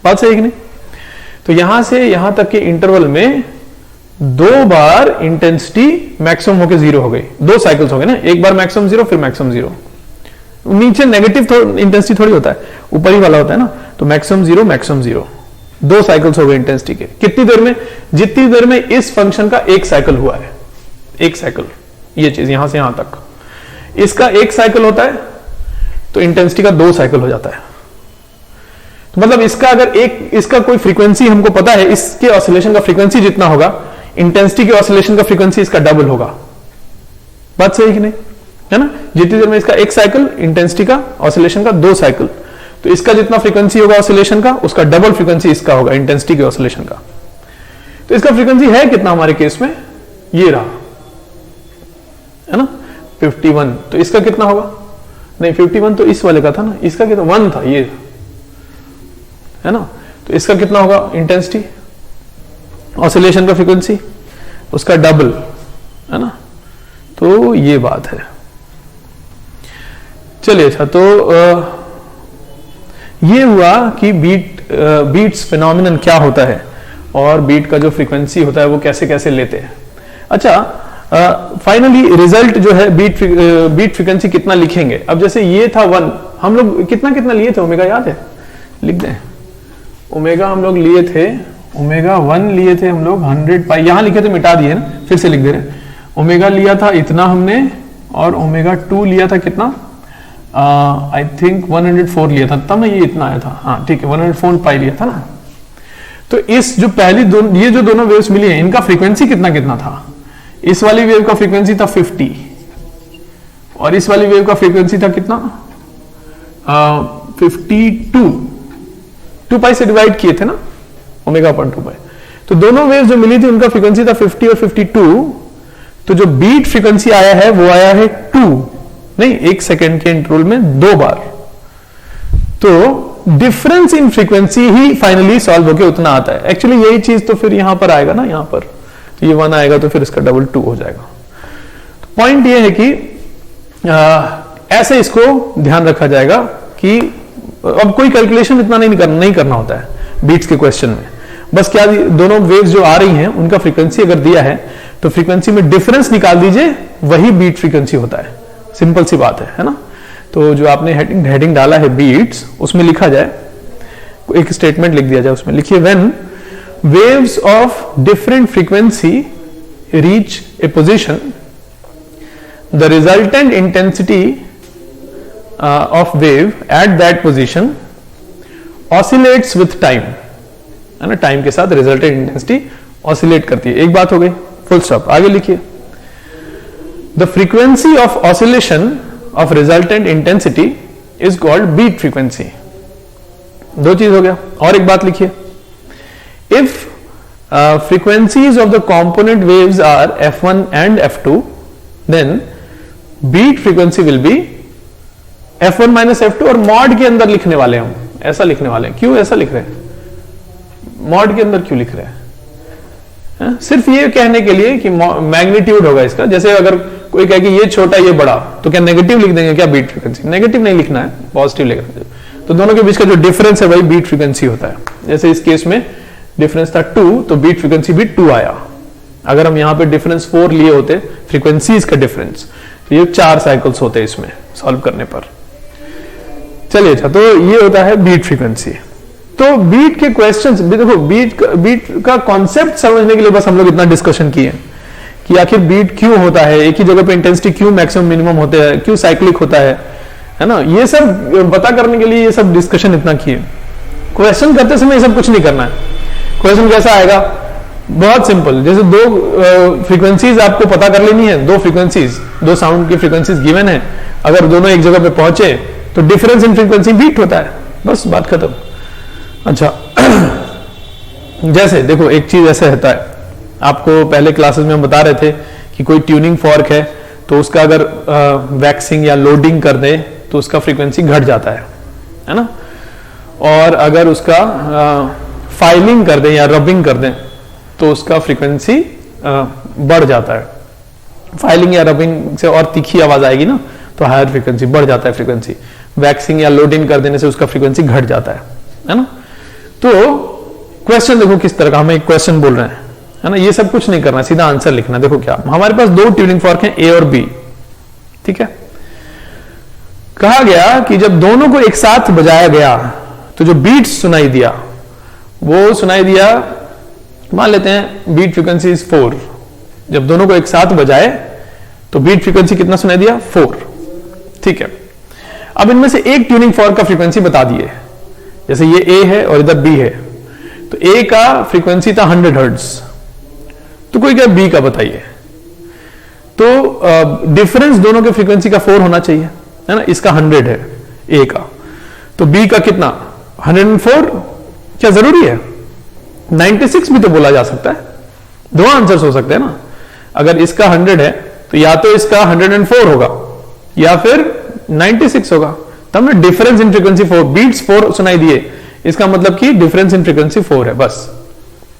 बात सही कि नहीं। तो यहां से यहां तक के इंटरवल में 2 बार इंटेंसिटी मैक्सिमम होकर 0 हो गई, 2 साइकिल्स हो गए ना, एक बार मैक्सिमम 0 फिर मैक्सिमम 0। नीचे नेगेटिव इंटेंसिटी थोड़ी होता है, ऊपर ही वाला होता है ना। तो मैक्सिमम 0 मैक्सिमम 0, 2 साइकिल्स हो गए इंटेंसिटी के। कितनी देर में, जितनी देर में इस फंक्शन का 1 साइकिल हुआ है, 1 साइकिल, ये चीज यहां से यहां तक, इसका 1 साइकिल होता है तो इंटेंसिटी का 2 साइकिल हो जाता है। तो मतलब इसका अगर इसका कोई फ्रीक्वेंसी हमको पता है, इसके ऑसिलेशन का फ्रीक्वेंसी जितना होगा, इंटेंसिटी के ऑसिलेशन का फ्रीक्वेंसी इसका डबल होगा। बात सही कि नहीं, है ना। जितनी देर में इसका 1 साइकिल, इंटेंसिटी का ऑसिलेशन का 2 साइकिल, तो इसका जितना फ्रीक्वेंसी होगा ऑसिलेशन का, उसका डबल फ्रीक्वेंसी इसका होगा इंटेंसिटी के ऑसिलेशन का। तो इसका फ्रीक्वेंसी है कितना हमारे केस में, ये रहा, है ना 51। तो इसका कितना होगा, नहीं 51 तो इस वाले का था ना, इसका कितना 1 था, ये है ना। तो इसका कितना होगा इंटेंसिटी, ऑसिलेशन का फ्रीक्वेंसी, उसका डबल, है ना। तो ये बात है। चलिए, अच्छा, तो ये हुआ कि बीट्स फिनोमिनन क्या होता है और बीट का जो फ्रीक्वेंसी होता है वो कैसे कैसे लेते हैं। अच्छा, फाइनली रिजल्ट जो है बीट फ्रीक्वेंसी कितना लिखेंगे। अब जैसे ये था 1, हम लोग कितना कितना लिए थे, ओमेगा याद है, लिख दें। ओमेगा हम लोग लिए थे, ओमेगा 1 लिए थे हम लोग 100 पाई, यहां लिखे थे मिटा दिए ना, फिर से लिख दे रहे। ओमेगा लिया था इतना हमने, और ओमेगा 2 लिया था कितना, आई थिंक 104 लिया था, तब ना ये इतना आया था। हाँ ठीक है, 104 पाई लिया था ना। तो इस जो पहली ये जो दोनों वेव्स मिली हैं, इनका फ्रीक्वेंसी कितना कितना था। इस वाली वेव का फ्रीक्वेंसी था 50 और इस वाली वेव का फ्रीक्वेंसी था कितना 52, 2 पाई से डिवाइड किए थे ना ओमेगा अपॉन 2 पाई। तो दोनों वेव्स जो मिली थी उनका फ्रीक्वेंसी था 50 और 52। तो जो बीट फ्रीक्वेंसी आया है वो आया है 2, नहीं 1 सेकेंड के इंटरवल में 2 बार। तो difference in frequency he finally solve होके उतना आता है। एक्चुअली यही चीज तो फिर यहां पर आएगा ना, यहां पर तो ये 1 आएगा तो फिर इसका डबल 2 हो जाएगा। तो पॉइंट ये है कि ऐसे इसको ध्यान रखा जाएगा कि अब कोई कैलकुलेशन इतना नहीं करना होता है बीट्स के क्वेश्चन में। बस क्या, दोनों वेव्स जो आ रही हैं उनका फ्रीक्वेंसी अगर दिया है तो फ्रीक्वेंसी में डिफरेंस निकाल दीजिए, वही बीट फ्रीक्वेंसी होता है। सिंपल सी बात है ना। तो जो आपने हेडिंग डाला है बीट्स, उसमें लिखा जाए, एक स्टेटमेंट लिख दिया जाए, उसमें लिखिए when waves of different frequency reach a position the resultant intensity of wave at that position oscillates with time, है ना, टाइम के साथ रिजल्टेंट इंटेंसिटी ऑसिलेट करती है। एक बात हो गई, फुल स्टॉप। आगे लिखिए the frequency of oscillation of resultant intensity is called beat frequency. दो चीज हो गया। और एक बात लिखिए, if frequencies of the component waves are f1 and f2 then beat frequency will be f1 minus f2, और मॉड के अंदर लिखने वाले हम ऐसा लिखने वाले हैं। क्यों ऐसा लिख रहे हैं, मॉड के अंदर क्यों लिख रहे हैं? सिर्फ ये कहने के लिए कि मैग्नीट्यूड होगा इसका। जैसे अगर कोई कहे कि ये छोटा ये बड़ा, तो क्या नेगेटिव लिख देंगे क्या बीट फ्रीक्वेंसी? नेगेटिव नहीं लिखना है, पॉजिटिव लिखना है। तो दोनों के बीच का जो डिफरेंस है वही बीट फ्रीक्वेंसी होता है। जैसे इस केस में डिफरेंस था 2, तो बीट फ्रीक्वेंसी भी 2 आया। अगर हम यहां पे डिफरेंस 4 लिए होते, फ्रीक्वेंसीज का डिफरेंस, तो ये 4 साइकिल्स होते इसमें सॉल्व करने पर। चलिए अच्छा, तो ये होता है बीट फ्रीक्वेंसी। तो बीट के क्वेश्चंस देखो, बीट का कॉन्सेप्ट समझने के लिए बस हम लोग इतना डिस्कशन किए कि आखिर बीट क्यों होता है, एक ही जगह पे इंटेंसिटी क्यों मैक्सिमम मिनिमम होते हैं, क्यों साइक्लिक होता है ना, ये सब पता करने के लिए ये सब डिस्कशन इतना किए। क्वेश्चन करते समय ये सब कुछ नहीं करना है। क्वेश्चन कैसा आएगा, बहुत सिंपल, जैसे दो फ्रीक्वेंसीज आपको पता कर लेनी है, दो फ्रीक्वेंसीज, दो साउंड की फ्रीक्वेंसीज गिवन है, अगर दोनों एक जगह पे पहुंचे तो डिफरेंस इन फ्रीक्वेंसी बीट होता है, बस बात खत्म। अच्छा जैसे देखो एक चीज ऐसे रहता है, आपको पहले क्लासेस में हम बता रहे थे कि कोई ट्यूनिंग फॉर्क है तो उसका अगर वैक्सिंग या लोडिंग कर दे तो उसका फ्रीक्वेंसी घट जाता है ना, और अगर उसका फाइलिंग कर दें या रबिंग कर दें तो उसका फ्रीक्वेंसी बढ़ जाता है। फाइलिंग या रबिंग से और तीखी आवाज आएगी ना, तो हायर फ्रीक्वेंसी बढ़ जाता है फ्रीक्वेंसी। वैक्सिंग या लोडिंग कर देने से उसका फ्रीक्वेंसी घट जाता है ना। तो क्वेश्चन देखो किस तरह का, हम एक क्वेश्चन बोल रहे हैं, है ना, ये सब कुछ नहीं करना, सीधा आंसर लिखना। देखो क्या, हमारे पास दो ट्यूनिंग फॉर्क हैं ए और बी, ठीक है। कहा गया कि जब दोनों को एक साथ बजाया गया तो जो बीट्स सुनाई दिया वो सुनाई दिया, मान लेते हैं बीट फ्रीक्वेंसी इज 4। जब दोनों को एक साथ बजाए तो बीट फ्रीक्वेंसी कितना सुनाई दिया, 4, ठीक है। अब इनमें से एक ट्यूनिंग फॉर्क का फ्रीक्वेंसी बता दिए, जैसे ये ए है और इधर बी है, तो ए का फ्रीक्वेंसी था 100 हर्ट्ज, तो कोई क्या बी का बताइए। तो डिफरेंस दोनों के फ्रीक्वेंसी का 4 होना चाहिए, है ना। इसका 100 है ए का, तो बी का कितना 104, क्या जरूरी है 96 भी तो बोला जा सकता है, दो आंसर्स हो सकते हैं ना। अगर इसका 100 है तो या तो इसका 104 होगा या फिर 96 होगा, तब ना डिफरेंस इन फ्रीक्वेंसी 4, बीट्स 4 सुनाई दिए, इसका मतलब कि डिफरेंस इन फ्रीक्वेंसी 4 है बस।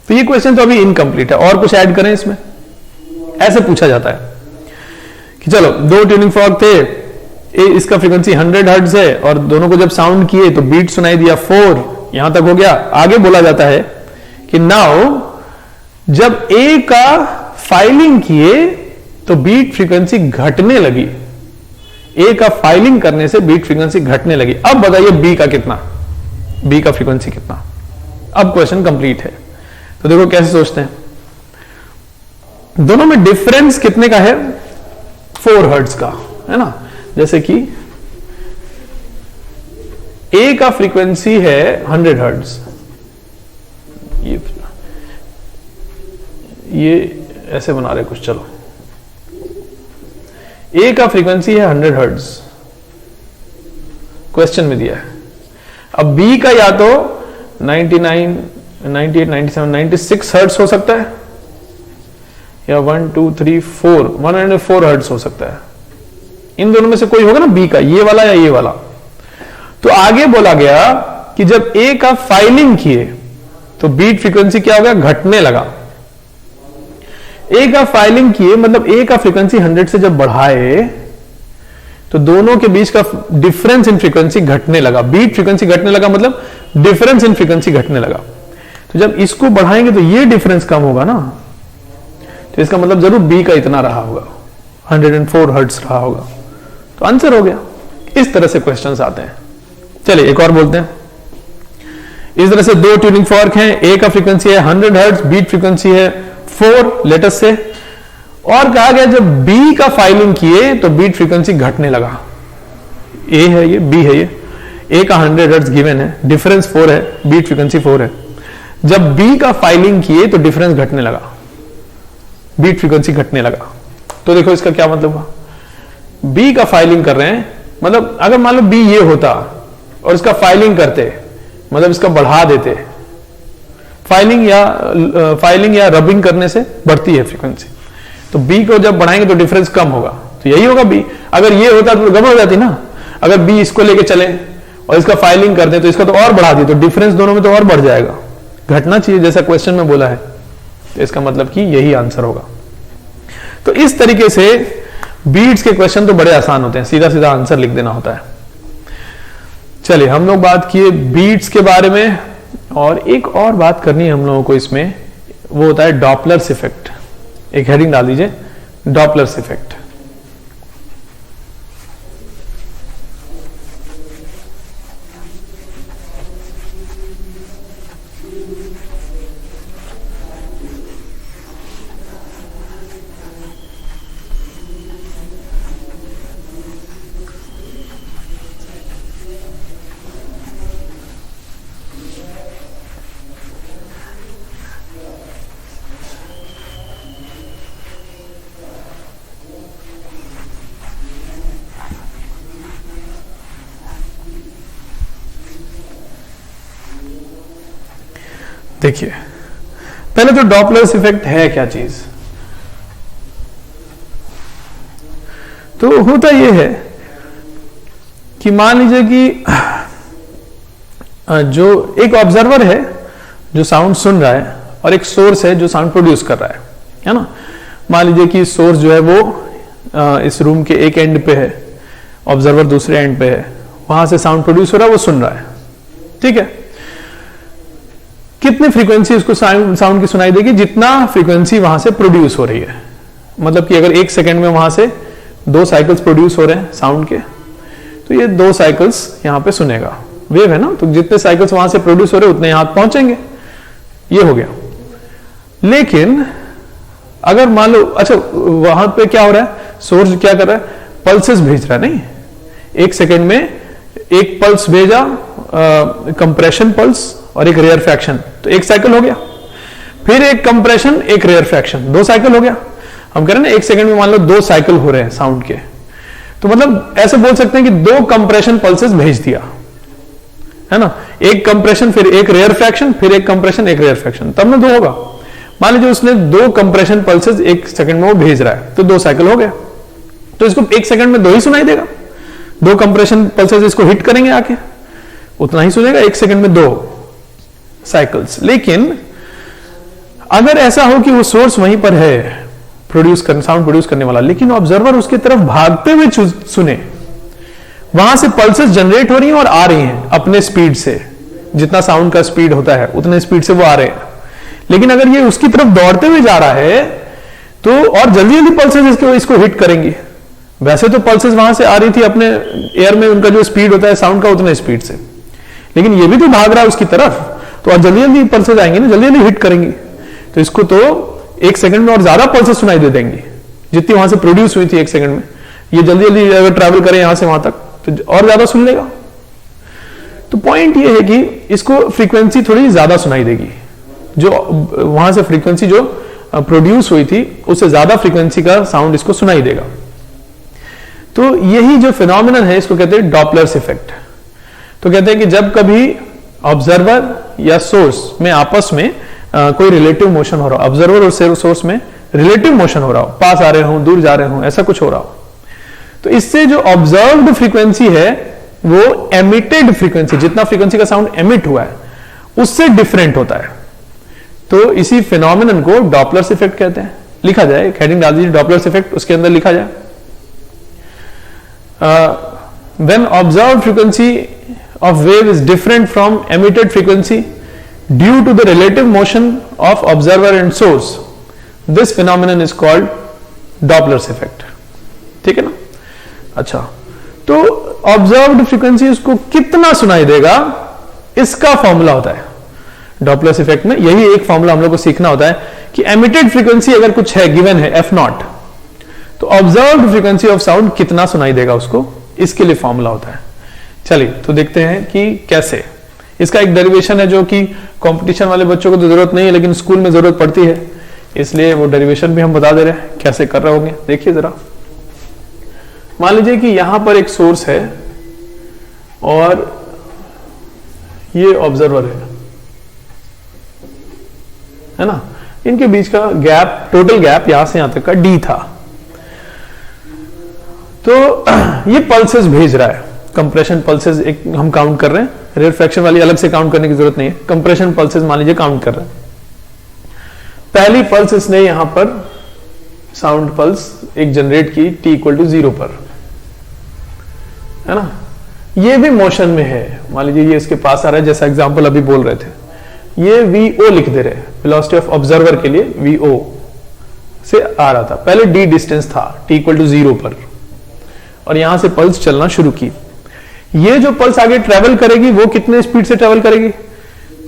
तो ये क्वेश्चन तो अभी इनकम्प्लीट है, और कुछ ऐड करें इसमें, ऐसे पूछा जाता है कि चलो दो ट्यूनिंग फॉर्क थे, इसका फ्रीक्वेंसी 100 हर्ट्ज है और दोनों को जब साउंड किए तो बीट सुनाई दिया 4, यहां तक हो गया। आगे बोला जाता है कि नाउ जब ए का फाइलिंग किए तो बीट फ्रीक्वेंसी घटने लगी, ए का फाइलिंग करने से बीट फ्रीक्वेंसी घटने लगी। अब बताइए बी का कितना, बी का फ्रीक्वेंसी कितना। अब क्वेश्चन कंप्लीट है। तो देखो कैसे सोचते हैं, दोनों में डिफरेंस कितने का है, 4 हर्ट्ज का, है ना। जैसे कि ए का फ्रीक्वेंसी है 100 हर्ट्ज, ये ऐसे बना रहे कुछ, चलो ए का फ्रीक्वेंसी है 100 हर्ट्ज, क्वेश्चन में दिया है। अब बी का या तो 99, 98, 97, 96 हर्ट्ज हो सकता है, या 1, 2, 3, 4, 104 हर्ट्ज हो सकता है। इन दोनों में से कोई होगा ना बी का, ये वाला या ये वाला। तो आगे बोला गया कि जब ए का फाइलिंग किए तो बीट फ्रीक्वेंसी क्या हो गया, घटने लगा। ए का फाइलिंग किए मतलब ए का फ्रीक्वेंसी 100 से जब बढ़ाए तो दोनों के बीच का डिफरेंस इन फ्रीक्वेंसी घटने लगा। बीट फ्रीक्वेंसी घटने लगा मतलब डिफरेंस इन फ्रीक्वेंसी घटने लगा। तो जब इसको बढ़ाएंगे तो ये डिफरेंस कम होगा ना, तो इसका मतलब जरूर बी का इतना रहा होगा, 104 हर्ट्ज रहा होगा। तो आंसर हो गया। इस तरह से क्वेश्चंस आते हैं। चलिए एक और बोलते हैं। इस तरह से दो ट्यूनिंग फॉर्क हैं, ए का फ्रीक्वेंसी है 100 हर्ट्ज, बीट फ्रीक्वेंसी है 4 लेटेस्ट से, और कहा गया जब बी का फाइलिंग किए तो बीट फ्रीक्वेंसी घटने लगा। ए है ये, बी है ये, ए का 100 हर्ट्ज गिवन है, डिफरेंस 4 है, बीट फ्रीक्वेंसी 4 है। जब बी का फाइलिंग किए तो डिफरेंस घटने लगा, बीट फ्रीक्वेंसी घटने लगा। तो देखो इसका क्या मतलब हुआ, बी का फाइलिंग कर रहे हैं, मतलब अगर मान लो बी ये होता और इसका फाइलिंग करते, मतलब इसका बढ़ा देते, फाइलिंग या रबिंग करने से बढ़ती है फ्रीक्वेंसी, तो बी को जब बढ़ाएंगे तो डिफरेंस कम होगा, तो यही होगा बी। अगर ये होता तो गड़बड़ हो जाती ना, अगर बी इसको लेके चले और इसका फाइलिंग कर दे तो इसका तो और बढ़ा दी, तो डिफरेंस दोनों में तो और बढ़ जाएगा, घटना चाहिए जैसा क्वेश्चन में बोला है, तो इसका मतलब कि यही आंसर होगा। तो इस तरीके से बीट्स के क्वेश्चन तो बड़े आसान होते हैं, सीधा सीधा आंसर लिख देना होता है। चलिए हम लोग बात किए बीट्स के बारे में, और एक और बात करनी है हम लोगों को इसमें, वो होता है डॉपलर्स इफेक्ट। एक हेडिंग डाल दीजिए, डॉपलर्स इफेक्ट। देखिए पहले तो डॉपलर्स इफेक्ट है क्या चीज। तो होता यह है कि मान लीजिए कि जो एक ऑब्जर्वर है जो साउंड सुन रहा है, और एक सोर्स है जो साउंड प्रोड्यूस कर रहा है ना। मान लीजिए कि सोर्स जो है वो इस रूम के एक एंड पे है, ऑब्जर्वर दूसरे एंड पे है, वहां से साउंड प्रोड्यूस हो रहा है, वो सुन रहा है, ठीक है। कितनी फ्रीक्वेंसी उसको साउंड की सुनाई देगी, जितना फ्रीक्वेंसी वहां से प्रोड्यूस हो रही है। मतलब कि अगर 1 सेकंड में वहां से 2 साइकिल्स प्रोड्यूस हो रहे हैं साउंड के, तो ये 2 साइकिल्स यहां पे सुनेगा, वेव है ना, तो जितने साइकिल्स वहां से प्रोड्यूस हो रहे हैं उतने यहां पहुंचेंगे, ये हो गया। लेकिन अगर मान लो, अच्छा वहां पे क्या हो रहा है, सोर्स क्या कर रहा है, पल्सेस भेज रहा है, नहीं 1 सेकंड में एक पल्स भेजा, कंप्रेशन पल्स और एक रेयर फ्रैक्शन, तो 1 साइकिल हो गया। फिर एक कंप्रेशन, एक रेयर फ्रैक्शन, 2 साइकिल हो गया। हम कह रहे हैं ना 1 सेकंड में मान लो 2 साइकिल हो रहे हैं साउंड के, तो मतलब ऐसे बोल सकते हैं कि 2 कंप्रेशन पल्सेस भेज दिया, है ना। एक कंप्रेशन, फिर एक रेयर फ्रैक्शन, फिर एक कंप्रेशन, एक रेयर फ्रैक्शन, तब ना 2 होगा। मान लीजिए उसने 2 कंप्रेशन पल्सेस 1 सेकंड में वो भेज रहा है, तो 2 साइकिल हो गया। तो इसको 1 सेकंड में 2 ही सुनाई देगा, 2 कंप्रेशन पल्सेस इसको हिट करेंगे आके, उतना ही सुनेगा, 1 सेकंड में 2 साइकिल्स। लेकिन अगर ऐसा हो कि वो सोर्स वहीं पर है साउंड प्रोड्यूस करने वाला, लेकिन ऑब्जर्वर उसकी तरफ भागते हुए सुने, वहां से पल्सेस जनरेट हो रही हैं और आ रही हैं अपने स्पीड से, जितना साउंड का स्पीड होता है उतने स्पीड से वो आ रहे हैं। लेकिन अगर ये उसकी तरफ दौड़ते हुए जा रहा है तो और जल्दी जल्दी पल्सेस इसको हिट करेंगी। वैसे तो पल्सेस वहां से आ रही थी अपने एयर में, उनका जो स्पीड होता है साउंड का उतने स्पीड से, लेकिन ये भी तो भाग रहा है उसकी तरफ, तो और जल्दी जल्दी पल्सेस आएंगी ना, जल्दी जल्दी हिट करेंगी, तो इसको तो 1 सेकंड में और ज्यादा पल्सेस सुनाई दे देंगी जितनी वहां से प्रोड्यूस हुई थी 1 सेकंड में। ये जल्दी जल्दी अगर ट्रैवल करें यहां से वहां तक तो और ज्यादा सुन लेगा। तो पॉइंट ये है कि इसको फ्रीक्वेंसी थोड़ी ज्यादा सुनाई देगी, जो वहां से फ्रीक्वेंसी जो प्रोड्यूस हुई थी उससे ज्यादा फ्रीक्वेंसी का साउंड इसको सुनाई देगा। तो यही जो फिनोमिनन है इसको कहते हैं डॉपलर्स इफेक्ट। तो कहते हैं कि जब कभी ऑब्जर्वर या सोर्स में आपस में कोई रिलेटिव मोशन हो रहा हो, ऑब्जर्वर और सोर्स में रिलेटिव मोशन हो रहा हो, पास आ रहे हो, दूर जा रहे हो, ऐसा कुछ हो रहा हो, तो इससे जो ऑब्जर्व्ड फ्रीक्वेंसी है वो एमिटेड फ्रीक्वेंसी, जितना फ्रीक्वेंसी का साउंड एमिट हुआ है उससे डिफरेंट होता है। तो इसी फिनोमिनन को डॉपलर्स इफेक्ट कहते हैं। लिखा जाए, एक हेडिंग डाल दीजिए डॉपलर्स इफेक्ट, उसके अंदर लिखा जाए when observed frequency of wave is different from emitted frequency due to the relative motion of observer and source, this phenomenon is called Doppler's effect। ठीक है ना। अच्छा, तो ऑब्जर्व्ड फ्रीक्वेंसी उसको कितना सुनाई देगा, इसका फॉर्मूला होता है डॉपलर इफेक्ट में। यही एक फॉर्मूला हम लोग को सीखना होता है कि एमिटेड फ्रीक्वेंसी अगर कुछ है, गिवन है एफ नॉट, तो ऑब्जर्व्ड फ्रीक्वेंसी ऑफ साउंड कितना सुनाई देगा उसको, इसके लिए फॉर्मूला होता है। चलिए तो देखते हैं कि कैसे। इसका एक डेरिवेशन है जो कि कंपटीशन वाले बच्चों को तो जरूरत नहीं है, लेकिन स्कूल में जरूरत पड़ती है, इसलिए वो डेरिवेशन भी हम बता दे रहे हैं कैसे कर रहे होंगे। देखिए जरा, मान लीजिए कि यहां पर एक सोर्स है और ये ऑब्जर्वर है ना, इनके बीच का गैप, टोटल गैप यहां से यहां तक का डी था। तो ये पल्सेस भेज रहा है, कंप्रेशन पल्सेस एक हम काउंट कर रहे हैं, रिफ्रैक्शन वाली अलग से काउंट करने की जरूरत नहीं है, कंप्रेशन पल्सेस मान लीजिए काउंट कर रहे हैं। पहली पल्स इसने यहां पर साउंड पल्स एक जनरेट की t इक्वल टू 0 पर, है ना। ये भी मोशन में है, मान लीजिए ये इसके पास आ रहा है, जैसा एग्जांपल अभी बोल रहे थे, ये vo लिख दे रहे हैं, वेलोसिटी ऑफ ऑब्जर्वर के लिए vo से आ रहा था, पहले d डिस्टेंस था t इक्वल टू 0 पर, और यहां से पल्स चलना शुरू की। ये जो पल्स आगे ट्रेवल करेगी वो कितने स्पीड से ट्रेवल करेगी,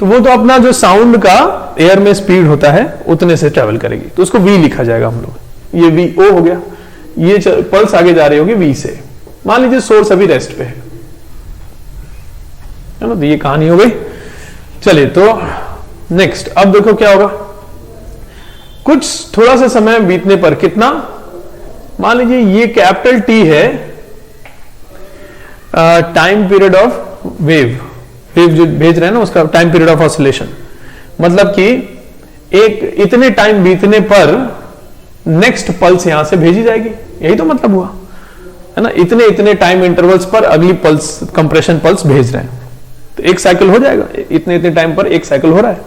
तो वो तो अपना जो साउंड का एयर में स्पीड होता है उतने से ट्रेवल करेगी, तो उसको v लिखा जाएगा हम लोग, ये vo हो गया। ये पल्स आगे जा रही होगी v से, मान लीजिए सोर्स अभी रेस्ट पे है ना, तो ये कहानी हो गई। चलिए तो नेक्स्ट, अब देखो क्या होगा, कुछ थोड़ा सा समय बीतने पर, कितना, मान लीजिए ये कैपिटल T है टाइम पीरियड ऑफ वेव जो भेज रहे हैं ना, उसका टाइम पीरियड ऑफ ऑसिलेशन, मतलब कि एक इतने टाइम बीतने पर नेक्स्ट पल्स यहां से भेजी जाएगी, यही तो मतलब हुआ है ना, इतने इतने टाइम इंटरवल्स पर अगली पल्स, कंप्रेशन पल्स भेज रहे हैं, तो एक साइकिल हो जाएगा, इतने इतने टाइम पर एक साइकिल हो रहा है।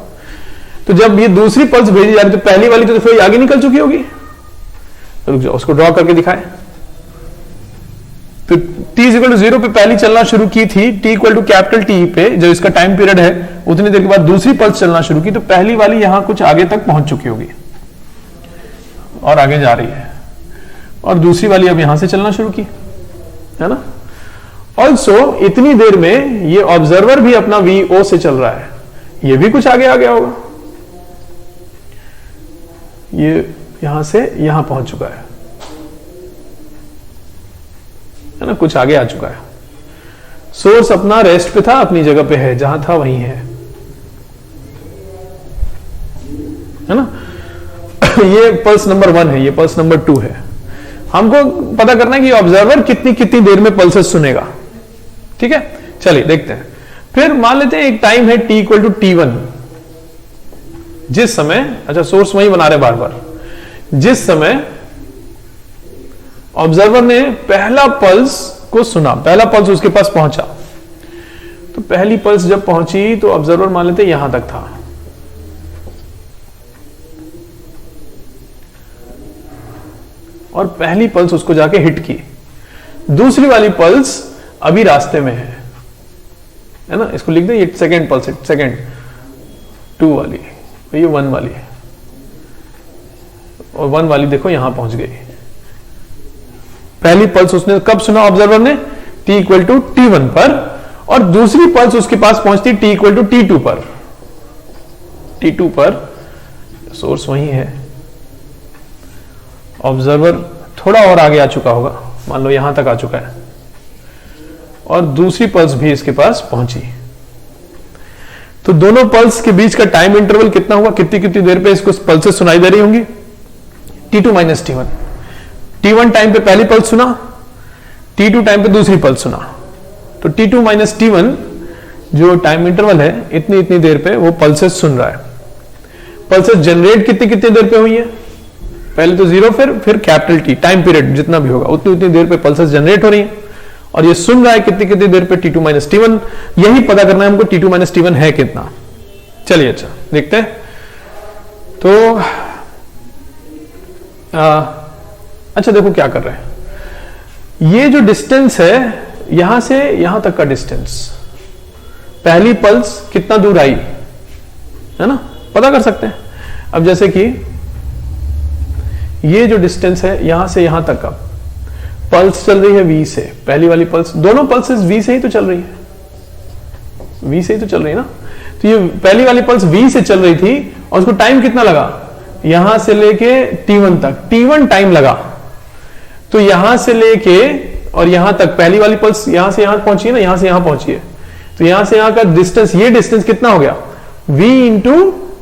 तो जब ये दूसरी पल्स भेजी जा रही है, तो पहली वाली तो फिर आगे निकल चुकी होगी, रुक जाओ उसको ड्रॉ करके दिखाए। तो t इक्वल टू 0 पे पहली चलना शुरू की थी, t equal to capital T पे जो इसका टाइम पीरियड है, उतनी देर के बाद दूसरी पल्स चलना शुरू की, तो पहली वाली यहां कुछ आगे तक पहुंच चुकी होगी और आगे जा रही है, और दूसरी वाली अब यहां से चलना शुरू की, है ना। ऑल्सो इतनी देर में ये ऑब्जर्वर भी अपना vo से चल रहा है, ये भी कुछ आगे आ गया होगा, ये यहां से यहां पहुंच चुका है ना, कुछ आगे आ चुका है। सोर्स अपना रेस्ट पे था, अपनी जगह पे है, जहां था वहीं है ना। ये पल्स नंबर 1 है, ये पल्स नंबर 2 है। हमको पता करना है कि ऑब्जर्वर कितनी कितनी देर में पल्सेस सुनेगा, ठीक है। चलिए देखते हैं। फिर मान लेते हैं एक टाइम है t इक्वल टू t1, जिस समय, अच्छा सोर्स वही बना रहे बार बार, जिस समय ऑब्जर्वर ने पहला पल्स को सुना, पहला पल्स उसके पास पहुंचा, तो पहली पल्स जब पहुंची तो ऑब्जर्वर मान लेते यहां तक था, और पहली पल्स उसको जाके हिट की, दूसरी वाली पल्स अभी रास्ते में है ना, इसको लिख दे, ये सेकेंड पल्स है, सेकेंड 2 वाली, ये 1 वाली है, और 1 वाली देखो यहां पहुंच गई। पहली पल्स उसने कब सुना ऑब्जर्वर ने, t इक्वल टू t1 पर, और दूसरी पल्स उसके पास पहुंचती t इक्वल टू t2 पर, t2 पर सोर्स वही है, ऑब्जर्वर थोड़ा और आगे आ चुका होगा, मान लो यहां तक आ चुका है, और दूसरी पल्स भी इसके पास पहुंची, तो दोनों पल्स के बीच का टाइम इंटरवल कितना हुआ, कितनी कितनी देर पे इसको पल्सेस सुनाई दे रही होंगी, t2 minus t1। t1 time पे पहली पल्स सुना, t2 टाइम पे दूसरी पल्स सुना, तो t2 माइनस t1 जो टाइम इंटरवल है, इतनी इतनी देर पे वो पल्सेस सुन रहा है। पल्सेस जनरेट कितनी कितनी देर पे हुई है, पहले तो 0, फिर कैपिटल T, टाइम पीरियड जितना भी होगा उतनी उतनी देर पे पल्सेस जनरेट हो रही है, और ये सुन रहा है कितनी कितनी देर पे, t2 माइनस t1। यही पता करना है हमको t2 माइनस t1 है कितना। चलिए अच्छा देखते हैं। तो अच्छा देखो क्या कर रहे हैं, ये जो डिस्टेंस है यहां से यहां तक का डिस्टेंस, पहली पल्स कितना दूर आई है ना, पता कर सकते हैं। अब जैसे कि ये जो डिस्टेंस है यहां से यहां तक का, पल्स चल रही है v से, पहली वाली पल्स, दोनों पल्सेस v से ही तो चल रही है, v से ही तो चल रही है ना। तो ये पहली वाली पल्स v से चल रही थी और उसको टाइम कितना लगा, यहां से लेके t1 तक, t1 टाइम लगा। तो यहां से लेके और यहां तक पहली वाली पल्स यहां से यहां पहुंची है ना, यहां से यहां पहुंची है, तो यहां से यहां का डिस्टेंस, ये डिस्टेंस कितना हो गया, v इंटू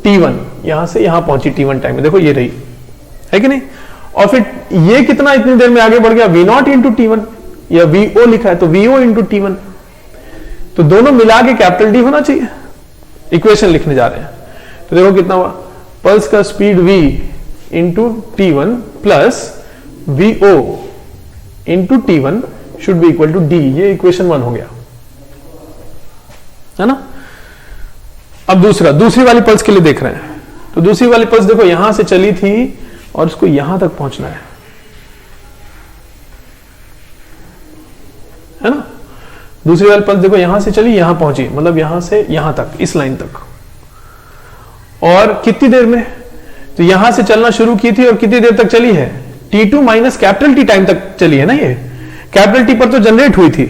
t1, यहां से यहां पहुंची t1 टाइम में, देखो ये रही है कि नहीं। और फिर ये कितना इतनी देर में आगे बढ़ गया, v naught into t one, या vo लिखा है तो vo इंटू टी1, तो दोनों मिला के कैपिटल D होना चाहिए। इक्वेशन लिखने जा रहे हैं तो देखो कितना हुआ, पल्स का स्पीड v इंटू टी1 प्लस vo इंटू टी1 should be equal to d, ये इक्वेशन 1 हो गया है ना। अब दूसरी वाली पल्स के लिए देख रहे हैं, तो दूसरी वाली पल्स देखो यहां से चली थी और उसको यहां तक पहुंचना है ना। दूसरी वाली पल्स देखो यहां से चली, यहां पहुंची, मतलब यहां से यहां तक, इस लाइन तक, और कितनी देर में, तो यहां से चलना शुरू की थी और कितनी देर तक चली है, t2 minus capital T time तक चली है ना। ये कैपिटल T पर तो जनरेट हुई थी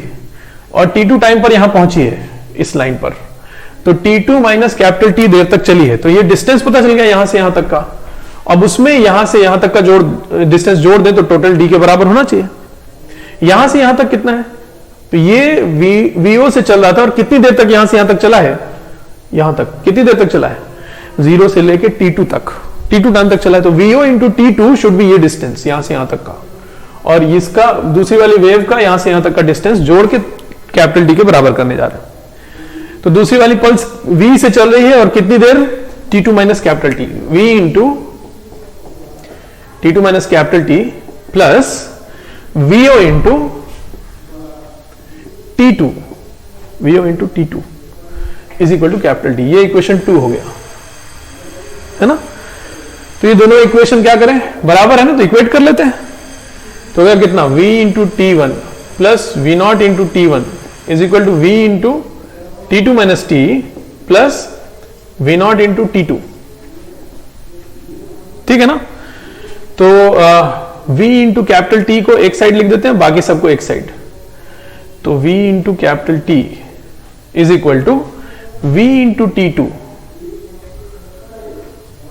और t2 टाइम पर यहां पहुंची है इस लाइन पर, तो t2 माइनस कैपिटल T देर तक चली है। तो ये डिस्टेंस पता चल गया यहां से यहां तक का। अब उसमें यहां से यहां तक का डिस्टेंस जोड़ दे तो टोटल d के बराबर होना चाहिए। यहां से यहां तक कितना है, तो ये vo से चल रहा था और कितनी देर तक यहां से यहां तक चला है, यहां तक कितनी देर तक चला है, 0 से लेके t2 तक, t2 टाइम तक चला है। तो vo into t2 should B ये डिस्टेंस यहां से यहां तक का, और इसका दूसरी वाली वेव का यहां से यहां तक का डिस्टेंस जोड़ के कैपिटल D के बराबर करने जा रहे हैं। तो दूसरी वाली पल्स v से चल रही है और कितनी देर, t2 minus capital T, v into t2 minus capital T plus vo into t2, vo into t2 is equal to capital D, ये इक्वेशन 2 हो गया है ना। तो ये दोनों इक्वेशन क्या करें, बराबर है ना, तो इक्वेट कर लेते हैं। तो होगा कितना, v into t1 plus v naught into t1 is equal to v into t2 minus t plus v naught into t2, ठीक है ना। तो v इंटू कैपिटल T को एक साइड लिख देते हैं, बाकी सबको एक साइड। तो v into capital T is equal to v into t2,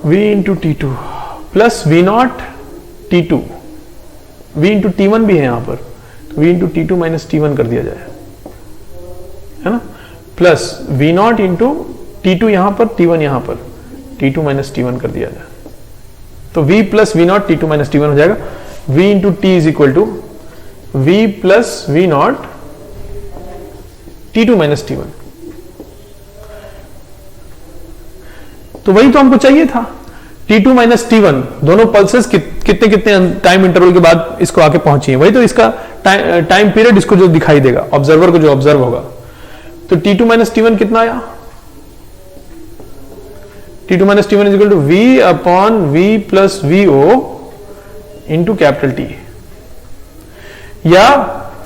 v into t2 plus v naught t2, v into t1 भी है यहां पर, तो v into t2 minus t1 कर दिया जाए है ना, plus v naught into t2 यहां पर, t1 यहां पर, t2 माइनस t1 कर दिया जाए। तो v plus v naught t2 minus t1 हो जाएगा। v into t is equal to v plus v naught t2 minus t1। तो वही तो हमको चाहिए था, t2 माइनस t1 दोनों पल्सेस कितने कितने टाइम इंटरवल के बाद इसको आके पहुंची है, वही तो इसका टाइम पीरियड इसको जो दिखाई देगा, ऑब्जर्वर को जो ऑब्जर्व होगा। तो t2 माइनस t1 कितना आया, t2 minus t1 is equal to v upon v plus vo into capital T, या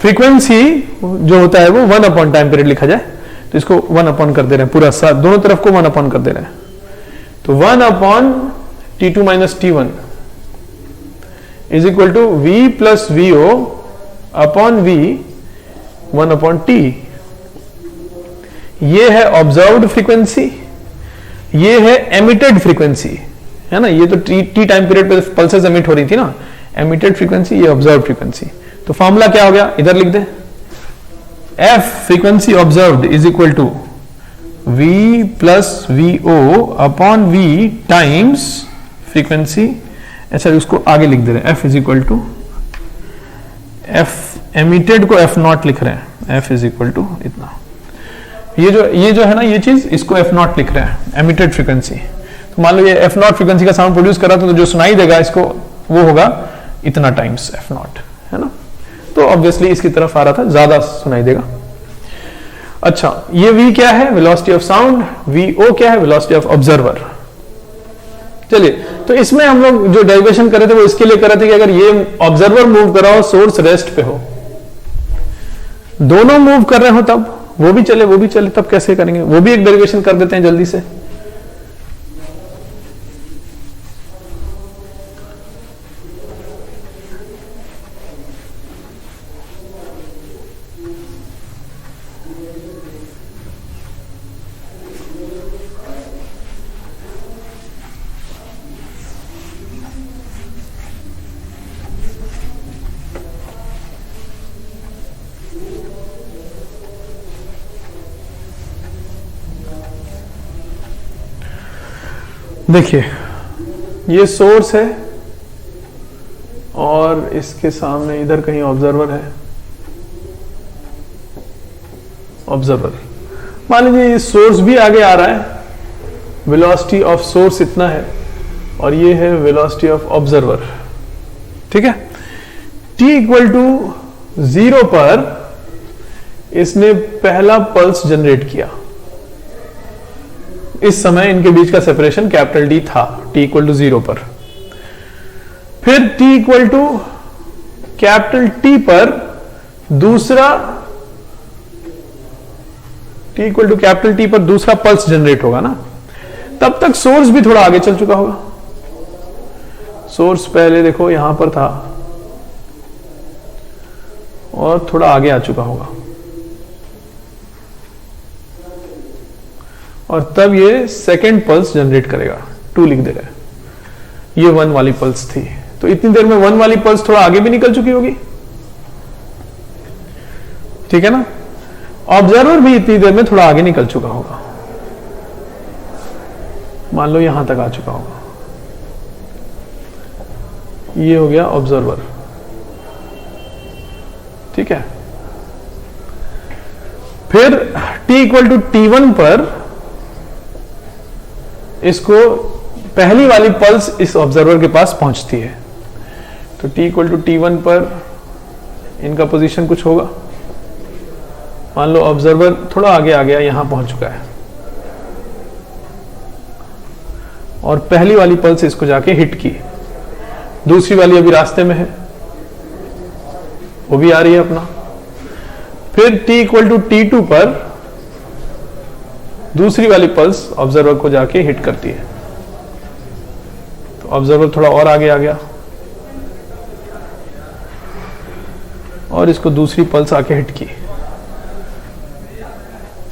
फ्रीक्वेंसी जो होता है वो 1 अपॉन टाइम पीरियड लिखा जाए, तो इसको 1 अपॉन कर दे रहे हैं, पूरा साथ दोनों तरफ को 1 अपॉन कर दे रहे हैं। तो 1 upon t2 minus t1 is equal to v plus vo upon v 1 upon t। ये है ऑब्जर्व्ड फ्रीक्वेंसी, ये है एमिटेड फ्रीक्वेंसी है ना। ये तो t टाइम पीरियड पे पल्सेस एमिट हो रही थी ना, एमिटेड फ्रीक्वेंसी, ये ऑब्जर्व्ड फ्रीक्वेंसी। तो फॉर्मूला क्या हो गया, इधर लिख दे, f frequency observed is equal to v plus vo upon v times frequency. अच्छा उसको आगे लिख दे रहे हैं, f is equal to f emitted को f नॉट लिख रहे हैं, f इज इक्वल टू इतना। ये जो है ना ये चीज, इसको f नॉट लिख रहे हैं, एमिटेड फ्रीक्वेंसी। तो मान लो ये f नॉट फ्रीक्वेंसी का साउंड प्रोड्यूस कर रहा था, तो जो सुनाई देगा इसको वो होगा इतना टाइम्स f नॉट है ना। तो ऑब्वियसली इसकी तरफ आ रहा था, ज्यादा सुनाई देगा। अच्छा ये v क्या है, वेलोसिटी ऑफ साउंड, vo क्या है, वेलोसिटी ऑफ ऑब्जर्वर। चलिए तो इसमें हम लोग जो डेरिवेशन कर रहे थे वो इसके लिए कर रहे थे कि अगर ये ऑब्जर्वर मूव कर रहा हो, सोर्स रेस्ट पे हो, दोनों मूव कर रहे हो तब वो भी चले तब कैसे करेंगे, वो भी एक डेरिवेशन कर देते हैं जल्दी से। देखिए ये सोर्स है और इसके सामने इधर कहीं ऑब्जर्वर है, ऑब्जर्वर। मान लीजिए सोर्स भी आगे आ रहा है, वेलोसिटी ऑफ सोर्स इतना है और ये है वेलोसिटी ऑफ ऑब्जर्वर, ठीक है। t इक्वल टू 0 पर इसने पहला पल्स जनरेट किया। इस समय इनके बीच का सेपरेशन कैपिटल D था t इक्वल टू 0 पर। फिर t equal to capital T पर दूसरा t equal to capital T पर दूसरा पल्स जनरेट होगा ना, तब तक सोर्स भी थोड़ा आगे चल चुका होगा। सोर्स पहले देखो यहां पर था और थोड़ा आगे आ चुका होगा और तब ये सेकेंड पल्स जनरेट करेगा, 2 लिख दे रहा है। ये 1 वाली पल्स थी, तो इतनी देर में 1 वाली पल्स थोड़ा आगे भी निकल चुकी होगी, ठीक है ना। ऑब्जर्वर भी इतनी देर में थोड़ा आगे निकल चुका होगा, मान लो यहां तक आ चुका होगा। ये हो गया ऑब्जर्वर, ठीक है। फिर t इक्वल टू T1 पर इसको पहली वाली पल्स इस ऑब्जर्वर के पास पहुंचती है, तो t इक्वल टू T1 पर इनका पोजीशन कुछ होगा। मान लो ऑब्जर्वर थोड़ा आगे आ गया, यहां पहुंच चुका है और पहली वाली पल्स इसको जाके हिट की, दूसरी वाली अभी रास्ते में है, वो भी आ रही है अपना। फिर t इक्वल टू T2 पर दूसरी वाली पल्स ऑब्जर्वर को जाके हिट करती है, तो ऑब्जर्वर थोड़ा और आगे आ गया और इसको दूसरी पल्स आके हिट की,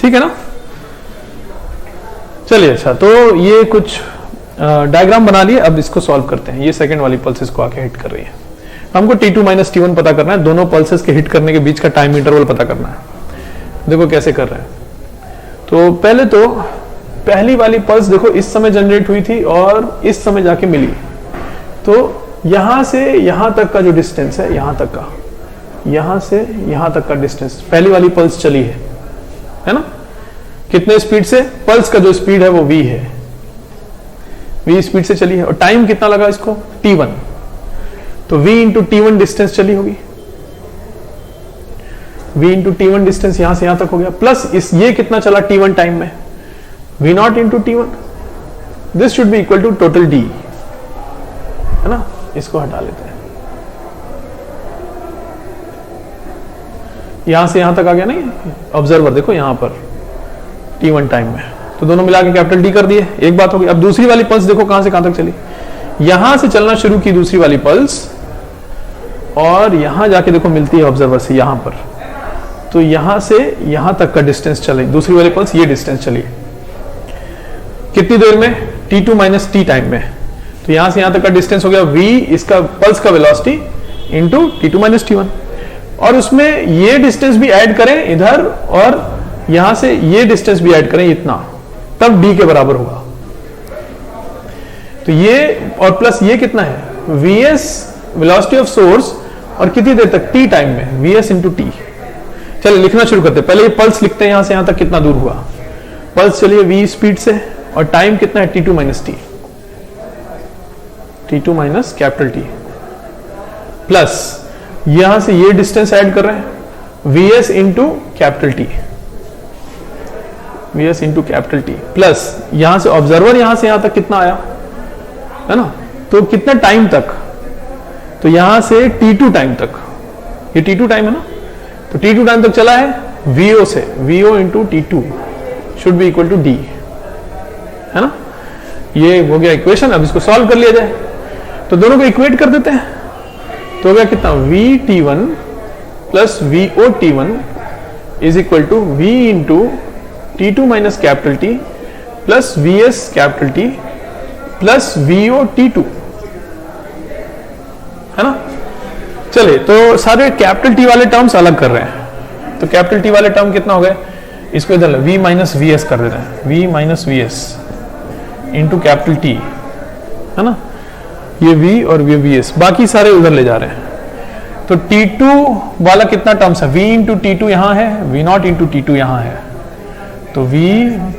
ठीक है ना। चलिए, अच्छा, तो ये कुछ डायग्राम बना लिए, अब इसको सॉल्व करते हैं। ये सेकंड वाली पल्स इसको आके हिट कर रही है, हमको T2 माइनस T1 पता करना है, दोनों पल्सेस के हिट करने के बीच का टाइम इंटरवल पता करना है। देखो कैसे कर रहे हैं। तो पहले तो पहली वाली पल्स देखो इस समय जनरेट हुई थी और इस समय जाके मिली, तो यहां से यहां तक का जो डिस्टेंस है, यहां तक का, यहां से यहां तक का डिस्टेंस पहली वाली पल्स चली है ना। कितने स्पीड से? पल्स का जो स्पीड है वो v है, v स्पीड से चली है और टाइम कितना लगा इसको? T1, तो v इंटू T1 डिस्टेंस चली होगी, v इंटू T1 डिस्टेंस यहां से यहां तक हो गया, प्लस इस ये कितना चला T1 टाइम में, v naught into T1, this should be equal to total d, है ना। इसको हटा लेते हैं, यहां से यहां तक आ गया नहीं ऑब्जर्वर, देखो यहां पर T1 टाइम में, तो दोनों मिला के कैपिटल D कर दिए, एक बात होगी। अब दूसरी वाली पल्स देखो कहां से कहां तक चली, यहां से चलना शुरू की दूसरी वाली पल्स और यहां जाके देखो मिलती है ऑब्जर्वर से यहां पर, तो यहां से यहां तक का डिस्टेंस चले, दूसरी वाली पल्स ये डिस्टेंस चली कितनी देर में? T2 माइनस T टाइम में, तो यहां से यहां तक का डिस्टेंस हो गया v, इसका पल्स का velocity into T2 minus T1, और उसमें ये डिस्टेंस भी ऐड करें इधर और यहां से ये डिस्टेंस भी ऐड करें इतना, तब d के बराबर होगा। तो ये और प्लस ये कितना है? vs वेलोसिटी ऑफ सोर्स और कितनी देर तक? t टाइम में, vs इंटू टी। चलिए लिखना शुरू करते हैं, पहले ये पल्स लिखते हैं, यहां से यहां तक कितना दूर हुआ। पल्स चलिए v स्पीड से और टाइम कितना है? T2 minus T, T2 minus capital T, plus यहां से ये डिस्टेंस ऐड कर रहे हैं vs into capital T, vs into capital T, plus यहां से ऑब्जर्वर यहां से यहां तक कितना आया, है ना, तो कितना टाइम तक? तो यहां से T2 टाइम तक, ये T2 टाइम है ना, तो T2 टाइम तक चला है VO से, VO into T2 should be equal to D, है ना। ये हो गया इक्वेशन, अब इसको सॉल्व कर लिया जाए, तो दोनों को इक्वेट कर देते हैं, तो हो गया कितना? VT1 plus VOT1 is equal to V into T2 minus capital T plus VS capital T plus VOT2, है ना। चलिए, तो सारे कैपिटल T वाले टर्म्स अलग कर रहे हैं, तो कैपिटल T वाले टर्म कितना हो गए? इसको इधर V माइनस VS कर देते हैं, V minus VS into capital T, है ना, ये v और ये vs, बाकी सारे उधर ले जा रहे हैं। तो T2 वाला कितना टर्म्स है, v इंटू टी टू यहाँ है, v naught into t two यहाँ है, तो v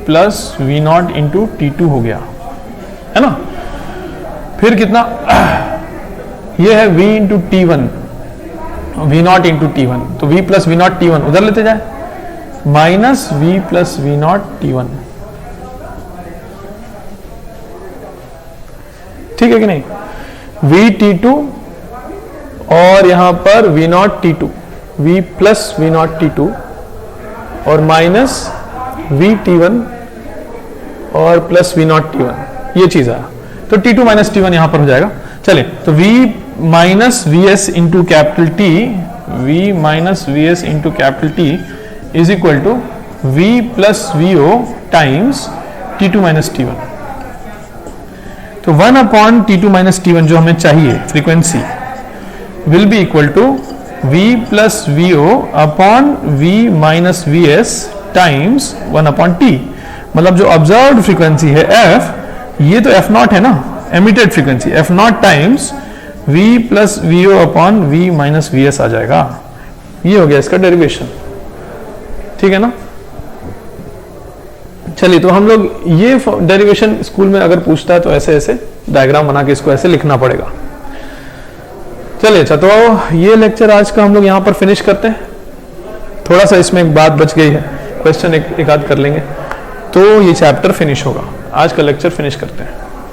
plus we naught into t two हो गया, है ना। फिर कितना, ये है v into t one, v naught into t one, तो v plus we naught T one उधर लेते जाए, minus v plus we naught T one, ठीक है कि नहीं, v टी टू और यहां पर v naught T two, v plus we naught T two और माइनस v टी वन और plus we naught T one, ये चीज आया। तो T two minus T one यहां पर हो जाएगा। चलिए, तो v minus we S into capital T, v minus we S into capital T is equal to v plus we O times T two minus T one. तो 1 upon T two minus T one जो हमें चाहिए frequency will be equal to v plus V O upon v minus we S times 1 upon T. मतलब जो observed frequency है f, ये तो f naught है ना, emitted frequency, f naught times v plus V O upon v minus we s आ जाएगा। ये हो गया इसका डेरिवेशन, ठीक है ना। चलिए, तो हम लोग ये डेरिवेशन स्कूल में अगर पूछता है तो ऐसे ऐसे डायग्राम बना के इसको ऐसे लिखना पड़ेगा। चलिए, अच्छा, तो ये लेक्चर आज का हम लोग यहाँ पर फिनिश करते हैं। थोड़ा सा इसमें एक बात बच गई है, क्वेश्चन एक आध कर लेंगे तो ये चैप्टर फिनिश होगा। आज का लेक्चर फिनिश करते हैं।